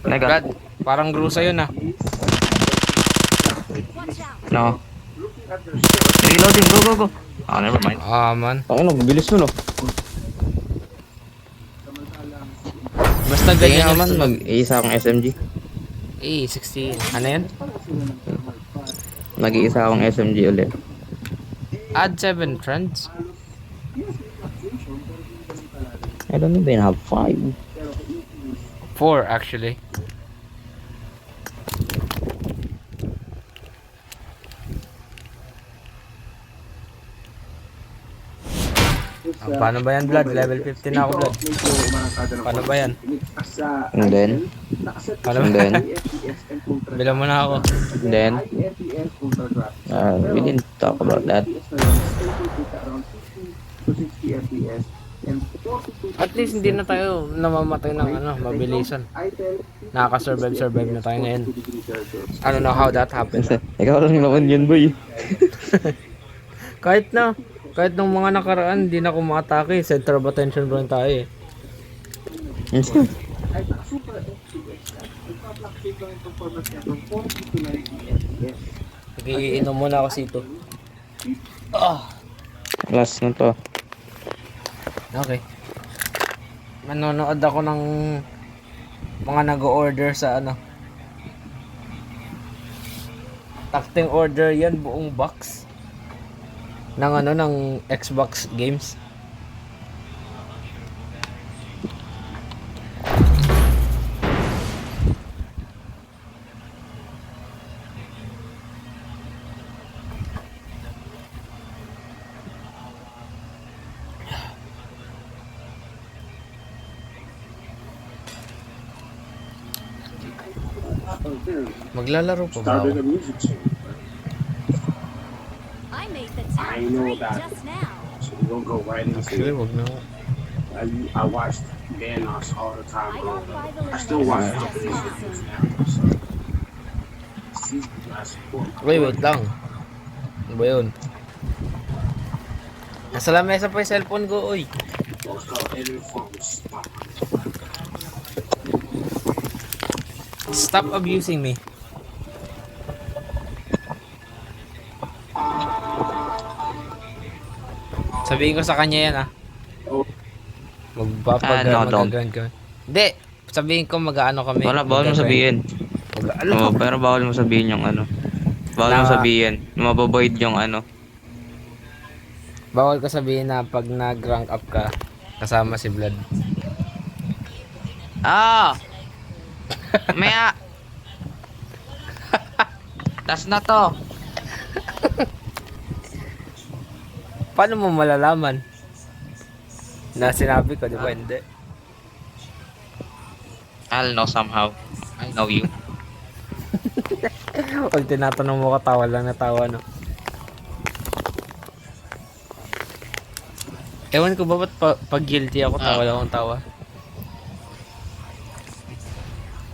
Nega. Blood, parang grusa yun ah. Watch out. No. Reloading. Go, go, go. Oh, never mind. Ah man. Ano, bilis mo no. Basta Ganyan ganyan naman, yun. mag-iisa akong SMG. 16. Ano yan? Nag-iisa akong SMG ulit. Add 7 friends. I don't even have 5. 4 actually. Paano ba yan, Blood? Level 15 na ako, Blood. Paano ba yan? And then, Paano and ba? then, Bilang mo na ako. and then, we didn't talk about that. At least hindi na tayo namamatay ng mabilisan. Nakaka-survive na tayo ngayon. I don't know how that happened. Ikaw lang naman yun, boy. Kahit nung mga nakaraan, hindi na ako makatake. Center of attention pa rin tayo eh. Iinom muna ako sito. Last na to. Okay. Manonood ako ng mga nag-order sa Tacting order yan, buong box. Ng Xbox games. Maglalaro pa ba ako? I made the top 3 just now. So we're gonna go right Actually, into it. wag na ako. I watched Danos all the time I growing got up. 5 I still watch eliminations Japanese just videos awesome. now. So, Wait lang. Ano ba yun? Nasa lamesa pa yung cellphone ko, oy. What's called Edwin Phones. Stop abusing me. Sabihin ko sa kanya yan ah. don't. Mag-grand kami. Hindi. Sabihin ko mag-ano kami. Wala, bawal mo mag-grand. sabihin. Oo, pero bawal mo sabihin yung Bawal mo sabihin. Mababoid yung Bawal ko sabihin na pag nag-rank up ka, kasama si Blood. Ah! Maya! Tas na to. Paano mo malalaman? Na sinabi ko, di ba? Hindi. I'll know somehow. I know you. Pag tinatanong mo ka, tawa lang na tawa, no? Ewan ko ba ba't pag guilty ako, tawa lang akong tawa?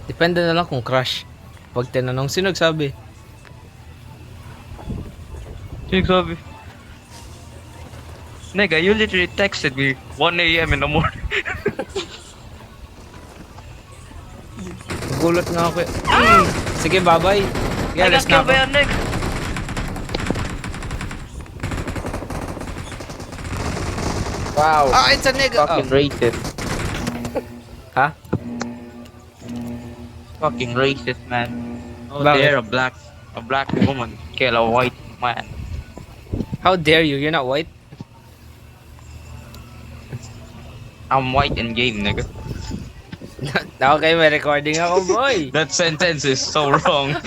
Depende na lang kung crush. Pag tinanong, sino nagsabi? Sabi. Nigga, you literally texted me 1 a.m. in the morning. Gulat nga ako eh. Sige, bye-bye. Yeah, let's na ako. nigga? Wow. Ah, it's a nigga. Fucking racist. Ha? Fucking racist, man. Oh, Bakit? dare a black woman kill a white man. How dare you? You're not white? I'm white in game, nigga. Okay, may recording ako, boy. That sentence is so wrong.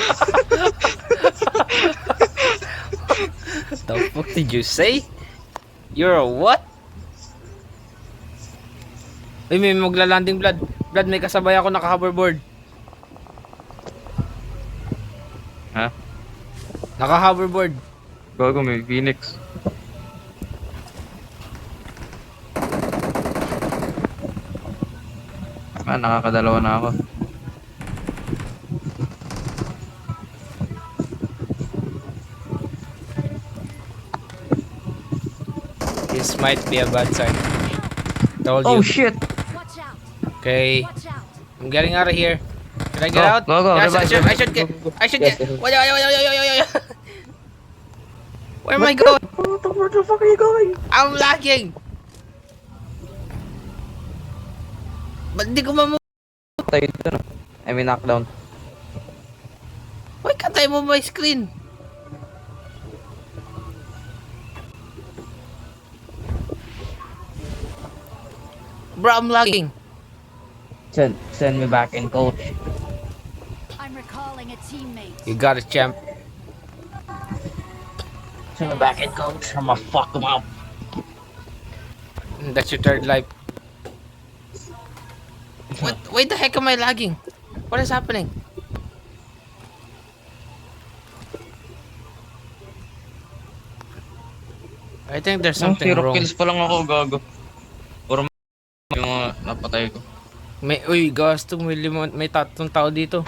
The fuck did you say? You're a what? Uy, may magla-landing, Blood. Blood, may kasabay ako naka-hoverboard. Huh? Naka-hoverboard. Gago, may Phoenix. Ah, nakakadalawa na ako. This might be a bad sign. Told Oh you. shit! Watch out. Okay. Watch out. I'm getting out of here. Can I get Go, out? go, go, Yeah, revive, I should revive. get. Go, go, go. I should Yes, get. yes, yes. Wait. Where am I going? Where the fuck are you going? I'm lagging. Ba't di ko mamu... Tayo dito na. I mean, knockdown. Why can't I move my screen? Bro, I'm lagging. Send me back in, coach. I'm recalling a teammate. You got it, champ. Send me back in, coach. I'ma fuck him up. That's your third life. What? Why the heck am I lagging? What is happening? I think there's something Zero wrong. kills pa lang ako, gago. Puro yung mga napatay ko. Uy, gasto, may tatlong tao dito.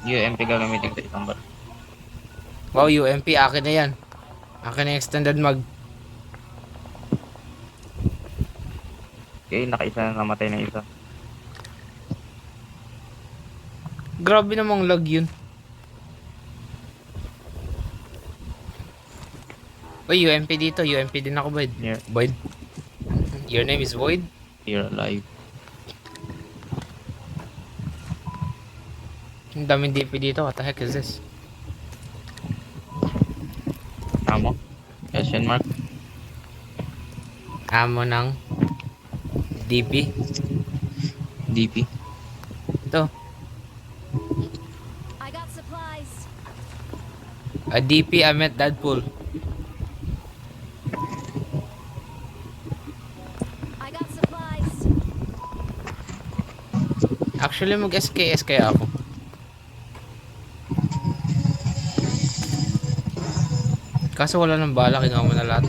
UMP gagamitin ko itong bar. Wow, UMP, akin na yan. Akin na yung extended mag. Okay, nakaisa na namatay na isa. Grabe namang lag yun. Uy, UMP dito. UMP din ako, Void. Yeah. Void. Your name is Void? You're alive. Ang daming DP dito. What the heck is this? Amo? Question mark? Amo ng DP. DP. Ito. I got supplies. A DP, I meant Deadpool. I got supplies. Actually, mag-SKS kaya ako. Kaso wala nang bala, kinuha mo na lahat.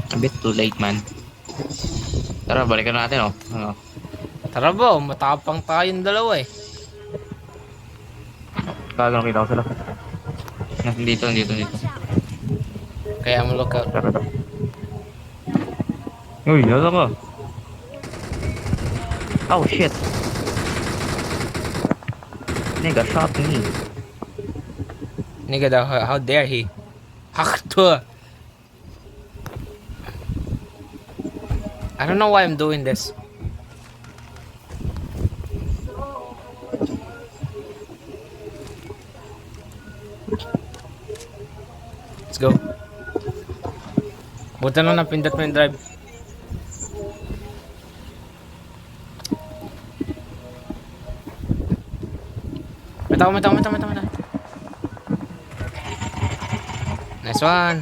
A bit too late, man. Tara, balikan natin, oh. Ano? Tara ba, matapang tayong dalawa eh. Gago, nakita ko sila. Dito. Watch out. Kaya mo lookout. Tara, tara. Uy, nasa ka? Oh, shit. Nigga shot me. Nigga daw, how dare he? Hakto! I don't know why I'm doing this. Let's go. Buta na napindot mo yung drive. Mata. Nice one.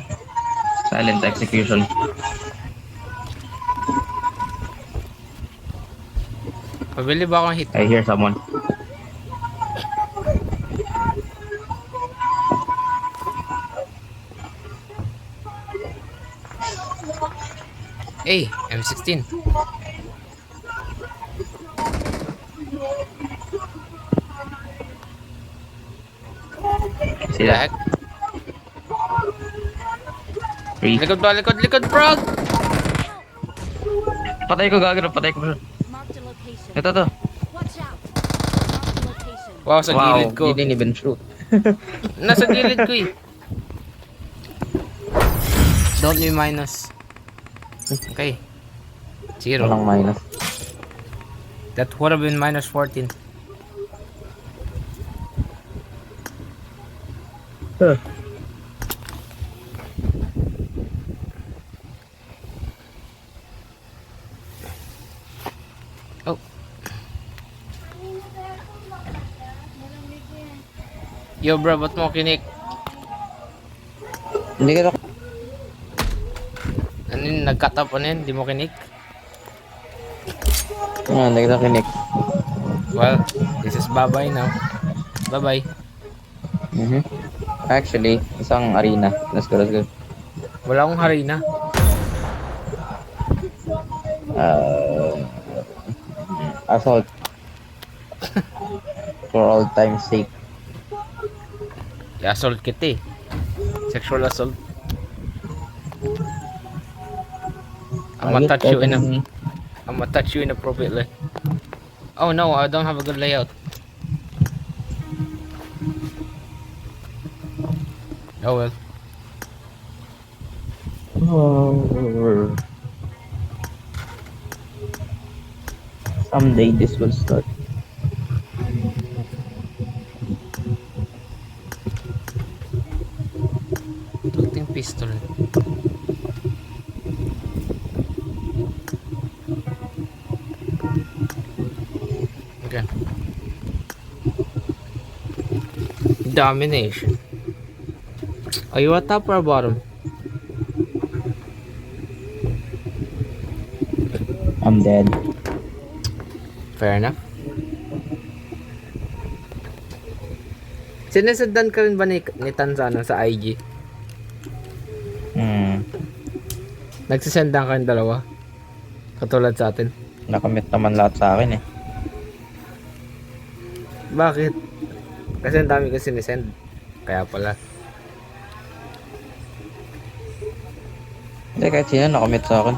Silent execution. Pabili ba akong hit? I hear someone. Hey, M16. See that? Three. Likod, bro! Patay ko, gago. Patay ko. Marked a location. Ito to. Watch out. Marked a location. Wow, sa gilid ko. He didn't even shoot. Nasa gilid ko eh. Don't be minus. Okay. 0. Walang minus. That would have been minus 14. Oh. Yo bro, ba't mo kinik? Hindi ka Nag-cut up ano yun? Di mo kinik? Hindi kita kinik. Well, this is bye-bye now. Bye-bye. Actually, isang arena. Let's go, let's go. Wala akong harina. Assault. For all time's sake. I-assault kita eh. Sexual assault. I'ma touch you inappropriately. Oh no, I don't have a good layout. Oh well. Someday this will start. Ito yung pistol. Okay. Domination. Are you at top or bottom? I'm dead. Fair enough. Sinasundan ka rin ba ni Tanzano sa IG? Nagsisendan kayong dalawa? Katulad sa atin. Nakamit naman lahat sa akin eh. Bakit? Kasi ang dami ko sinisend. Kaya pala. Hindi, kahit sino nakamit sa akin.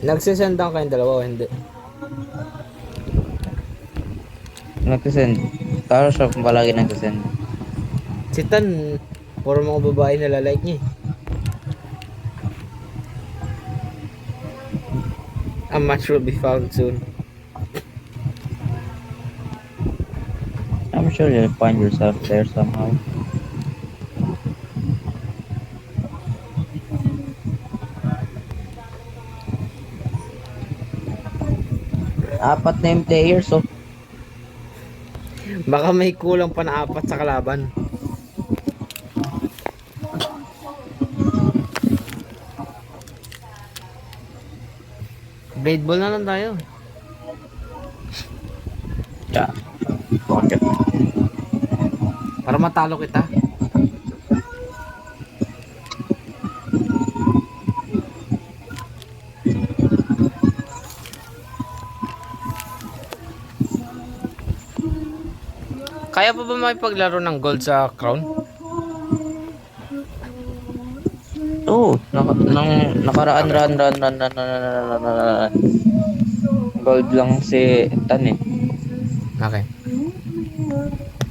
Nagsisendan kayong dalawa o hindi? Nagsisend. Taro siya palagi nagsisend. Si Tan, puro mga babae nalalike niya eh. A match will be found soon. I'm sure you'll find yourself there somehow. Apat na yung players, oh. Baka may kulang pa na 4 sa kalaban. Blade ball na lang tayo. Yeah. Fuck it. Para matalo kita. Kaya pa ba makipaglaro ng gold sa crown? Oo, nakaraan run. Gold lang si Tan eh. Okay.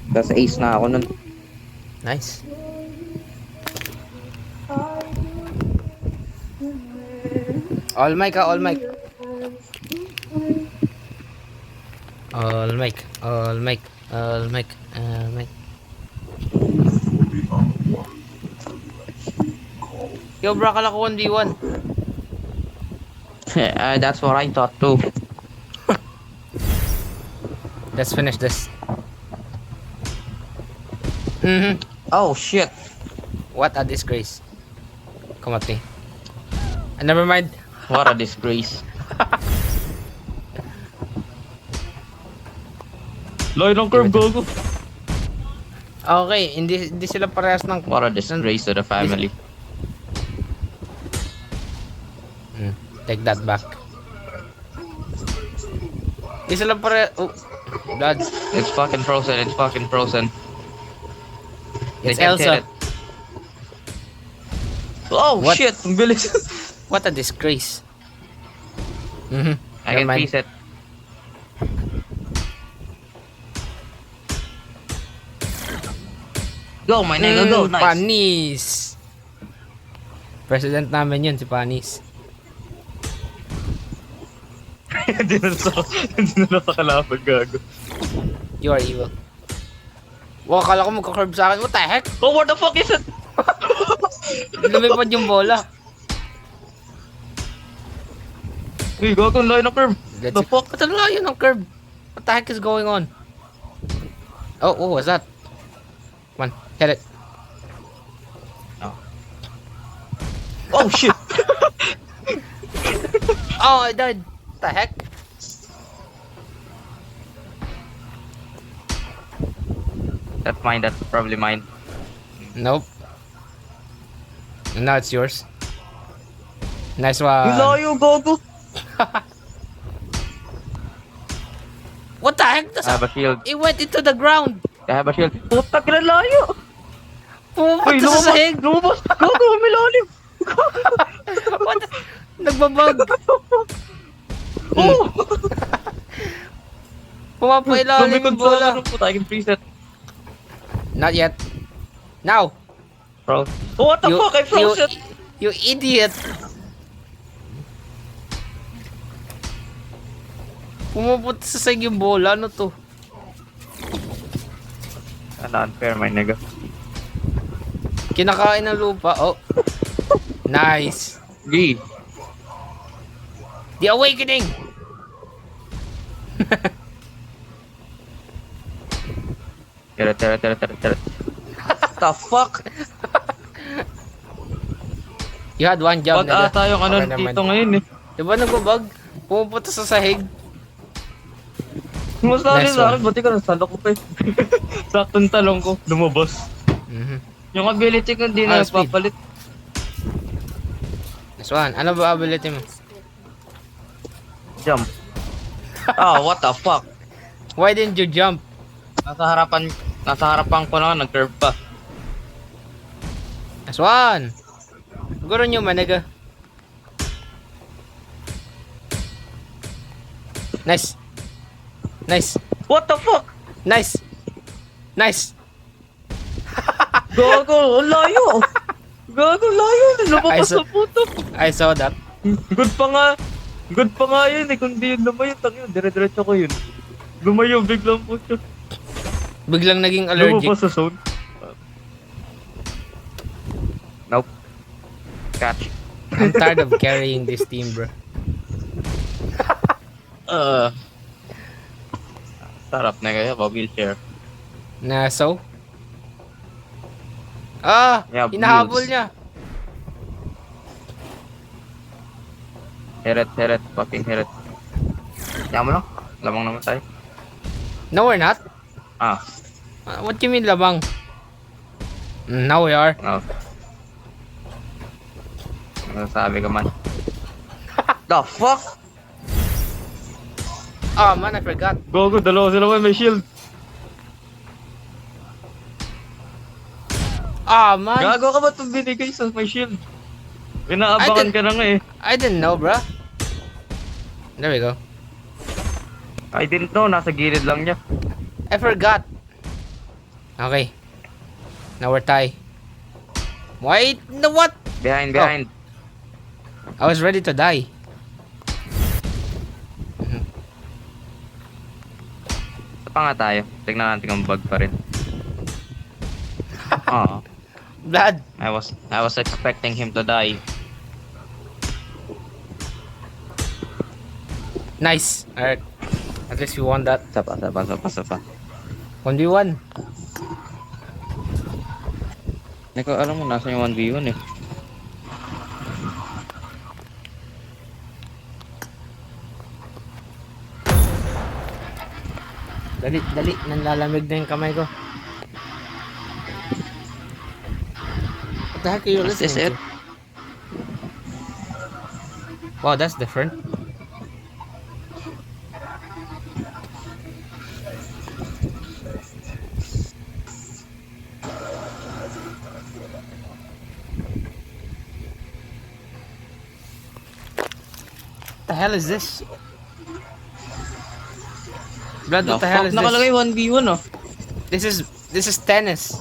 Tapos ace na ako nun. Nice. All mic ah, all mic. All mic, all mic, all mic, all mic. Yo bro, kala ko 1v1. That's what I thought too. Let's finish this. Oh shit. What a disgrace. Come at me. Never mind. What a disgrace. Line ng curve, gogo. Okay, hindi sila parehas ng... What a disgrace to the family. Take that back. Hindi sila parehas... Oh, blood. It's fucking frozen, it's fucking frozen. They It's can't hit Elsa. it. Oh What? shit, ang bilis. What a disgrace. I Never can mind. piece it. Go, my nigga, go. Nice. Panis. President namin yun, si Panis. Hindi na sa kalaban, gago. You are evil. Wow, akala ko magka-curve sa akin. What the heck? Oh, what the fuck is it? Lumipad yung bola. Hey, gago, line ng curve. The fuck? Ba't ang layo ng curve? What the heck is going on? Oh, what's that? Come on, hit it. Oh shit! Oh, I died. The heck? That's mine, that's probably mine. Nope. Now it's yours. Nice one. Layo, gogo! What the heck? I have a shield. It went into the ground. I have a shield. Putak na layo! Uy, Pumunta sa sahig. lumabas! Gogo, milalim! What? Nagbabag. Oh! Pumapailalim yung bola. I can preset. Not yet. Now. Bro. Oh, what the fuck? I froze it! You idiot. Pumupunta sa sahig yung bola. Ano to? Ano, unfair, my nigga. Kinakain ng lupa. Oh. Nice. G. The Awakening. Tara. The fuck? You had one job. Wag ata yung ano dito ngayon eh. Diba nagbabag? Pumupunta sa sahig. Masali Nice sa one. akin, buti ka nasalo ko pa eh. Saktong talong ko, lumabas. Mhm. Yung ability ko hindi na Speed. papalit. Nice one. Ano ba ability mo? Jump. Oh, what the fuck? Why didn't you jump? Nasa harapan ko na, nag-curve pa. Nice one. Siguro nyo managa. Nice. Nice. What the fuck? Nice. Nice. Gago, ang layo. Gago, layo. Ay, Lumabas so- sa puto. I saw that. Good pa nga yun eh. Kung di yun lumayo, tangin, dire-diretso ko yun. Lumayo, biglang puto. Biglang naging allergic. Lumabas sa zone. Nope. Catch. I'm tired of carrying this team, bro. Sarap na kaya ba, wheelchair? Na so? Ah! Yeah, Hinahabol wheels. niya. Heret, fucking heret. Kaya mo lang, lamang naman tayo. No, we're not. Ah, What do you mean labang? Now we are. oh. Ano sabi ka man? The fuck? Oh man, I forgot. Gogo, dalawa sila may shield. Ah man, Gago ka ba itong binigay sa may shield? Inaabangan ka na nga eh. I didn't know, bro. There we go. I didn't know, nasa gilid lang niya. I forgot. Okay. Now we're tie. Wait, no what? Behind. I was ready to die. Ito pa nga tayo. Tignan natin kung bug pa rin. Oh, Blood. I was expecting him to die. Nice. Alright. At least we won that. Sapa. 1v1. Hindi ko alam mo, nasa yung 1v1 eh. Dali. Nanlalamig na yung kamay ko. What the heck are you Is this listening it? to? Wow, that's different. The hell is this? Blood, what the hell is this? Nakalagay 1v1 oh. This is tennis.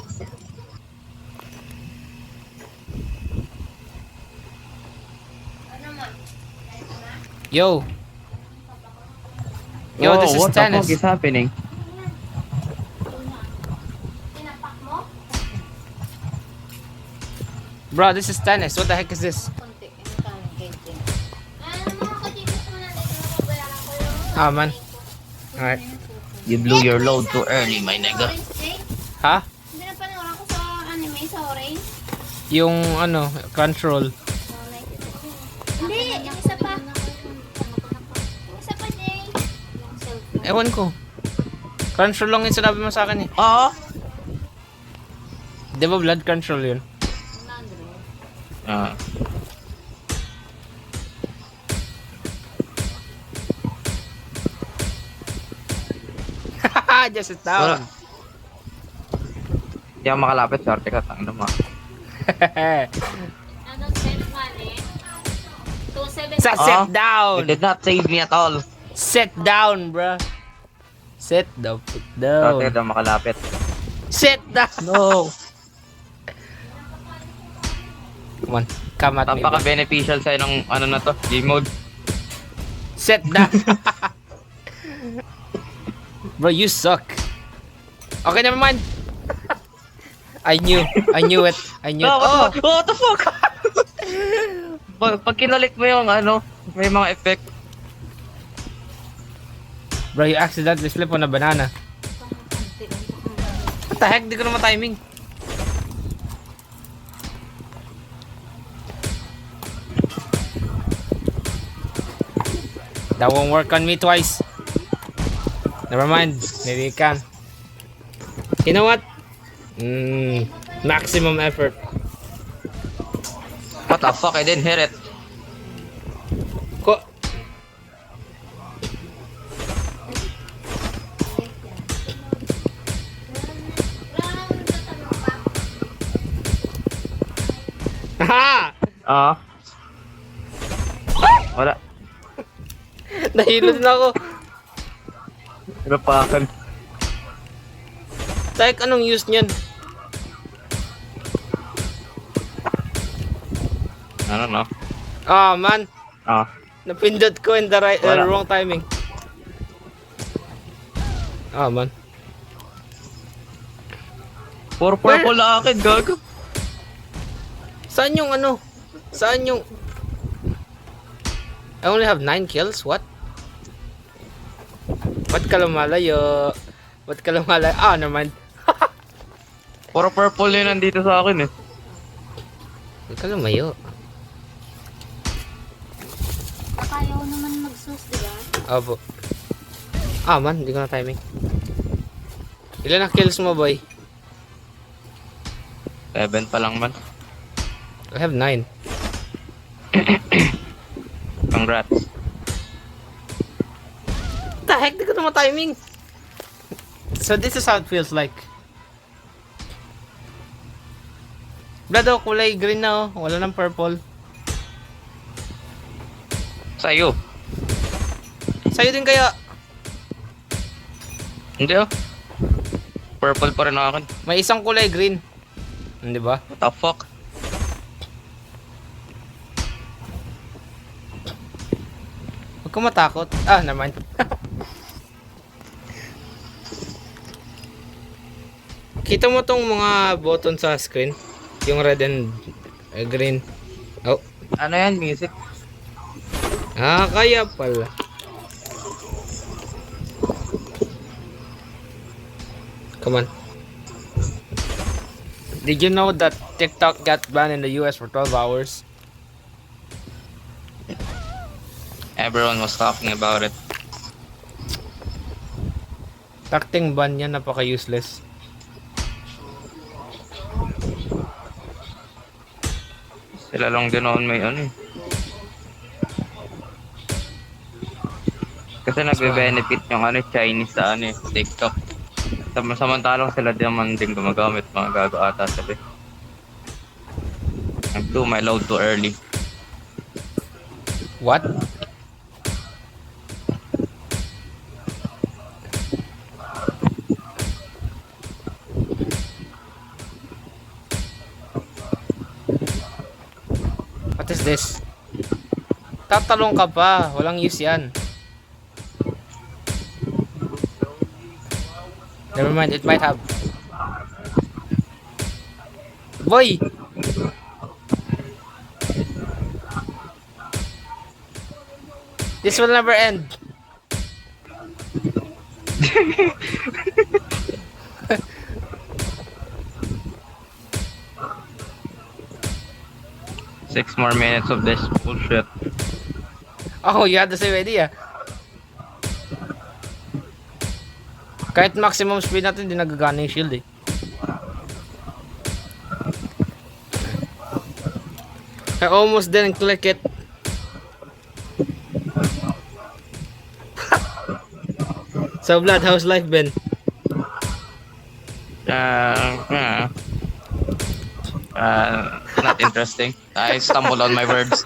Yo. Yo, Oh, this is what the tennis. fuck is happening? Tinapak mo? Bro, this is tennis. What the heck is this? Konti. Ano ka ng kente? Mga katipas mo na dito na bayaran ko yung... Ah, man. Alright. You blew your load too early, my nigga. Orange Day? Ha? Hindi na panoorin ko sa anime, sa orange. Yung ano, control. So, Ewan ko. Control lang yung sinabi mo sa akin eh. Oo. Di ba blood control yun? Ah. Haha, just sit Wala. down. Hindi ako makalapit, swerte ka, tangin mo. Anong spend money? 270. Sa Ah, sit It down. did not save me at all. Sit down, bro. Sit the fuck Swerte down. ka makalapit. Sit down. No. Come on, come at me. bro. Napaka-beneficial sa'yo ng ano na to, game mode. Sit down. Bro, you suck. Okay, never mind. I knew it. I knew it. Oh, What the fuck? Pag kinalik mo yung ano, may mga effect. bro, you accidentally slip on a banana. What the heck? Di ko naman timing. That won't work on me twice. Never mind. Maybe it can. You know what? Maximum effort. What the fuck? I didn't hit it. Ko. Ha! Ah. Wala. Nahilo din ako. Napakan. Like, anong use niyan? Ano no? Ah, man. Ah. Napindot ko in the right, Wala. wrong timing. Ah, man. Puro purple na akin, gago. Saan yung ano? Saan yung... I only have 9 kills? What? Ba't ka lumalayo? Ba't ka lumalayo? Ah, naman. Puro purple yun nandito sa akin eh. Ba't ka lumayo? Ayaw naman mag-sus, di ba? Opo. Ah, man. Hindi ko na timing. Ilan ang kills mo, boy? 7 pa lang man. I have 9. Congrats. What the heck? Di ko naman timing. So this is how it feels like. Brad, oh, kulay green na oh. Wala ng purple. Sa'yo. Sa'yo din kaya. Hindi oh. Purple pa rin akin. May isang kulay green. Hindi ba? What the fuck? Huwag ka matakot. Ah, naman. Kita mo tong mga button sa screen? Yung red and green. Oh. Ano yan, music? Ah, kaya pala. Come on. Did you know that TikTok got banned in the US for 12 hours? Everyone was talking about it. Takting ban yan, napaka-useless. Sila lang din noon may ano eh. Kasi nagbe-benefit yung ano Chinese sa ano eh, TikTok. Samantalang sila naman din gumagamit mga gago ata sabi. I blew my load too early. What? What is this? Tatalong ka pa. Walang use yan. Never mind, it might have. Boy! This will never end. Six more minutes of this bullshit. Oh, you had the same idea. Kahit maximum speed natin, di nagagana yung shield eh. I almost didn't click it. So Vlad, how's life been? Not interesting. I stumbled on my words.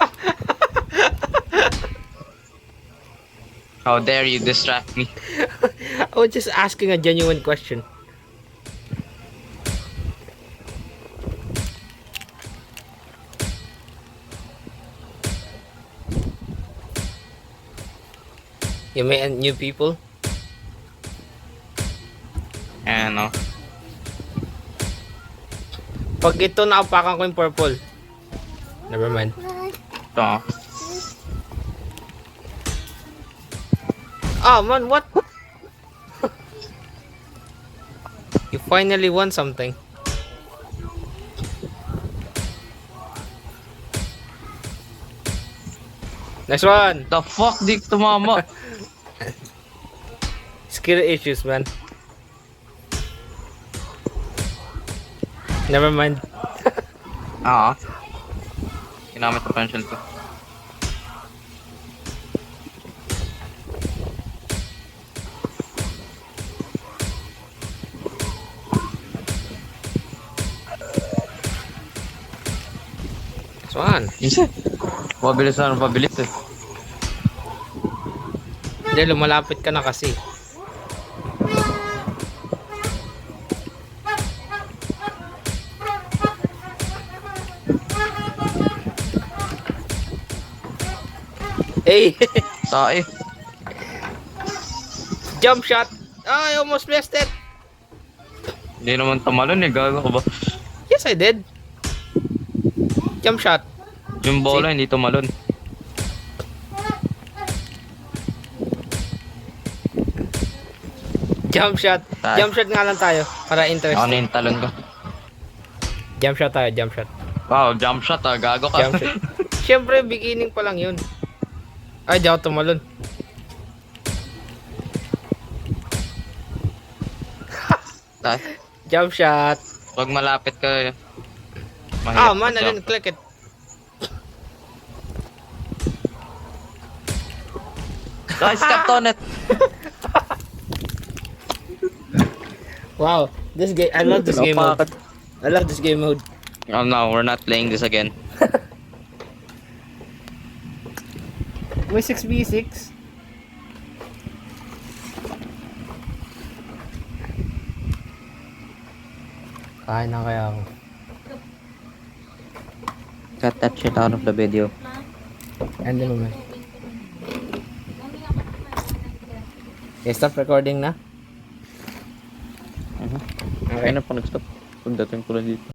How dare you distract me? I was just asking a genuine question. You met new people? Ano? Pag ito nakapakan ko yung purple. Never mind. Ito. Oh man, what? You finally won something. Next one. The fuck, di tumama. Skill issues, man. Never mind. Ah. Ginamit ang pencil ko. Next one. Pabilis na pabilis eh. Hindi, lumalapit ka na kasi. Hey! Tae. Jump shot! I almost missed it! Hindi naman tumalon eh. Gago ko ba? Yes, I did. Jump shot. Yung bola hindi tumalon. Jump shot. Tayo. Jump shot nga lang tayo. Para Ako na interesting. yung talon ko. Jump shot tayo, jump shot. Wow, jump shot ah. Gago ka. Jump shot. Siyempre, beginning pa lang yun. Ay, di ako tumalon. Tae. Jump shot. Pag malapit ka, Ah, man, I mag-jump. didn't click it. I stepped on it. Wow, this game, I love this game mode. Napakat. I love this game mode. Oh no, we're not playing this again. May 6v6. Kain na kaya ako. Cut that shit out of the video. Hindi mo man. Okay, stop recording na. Okay na po nag-stop. Pagdating ko lang dito.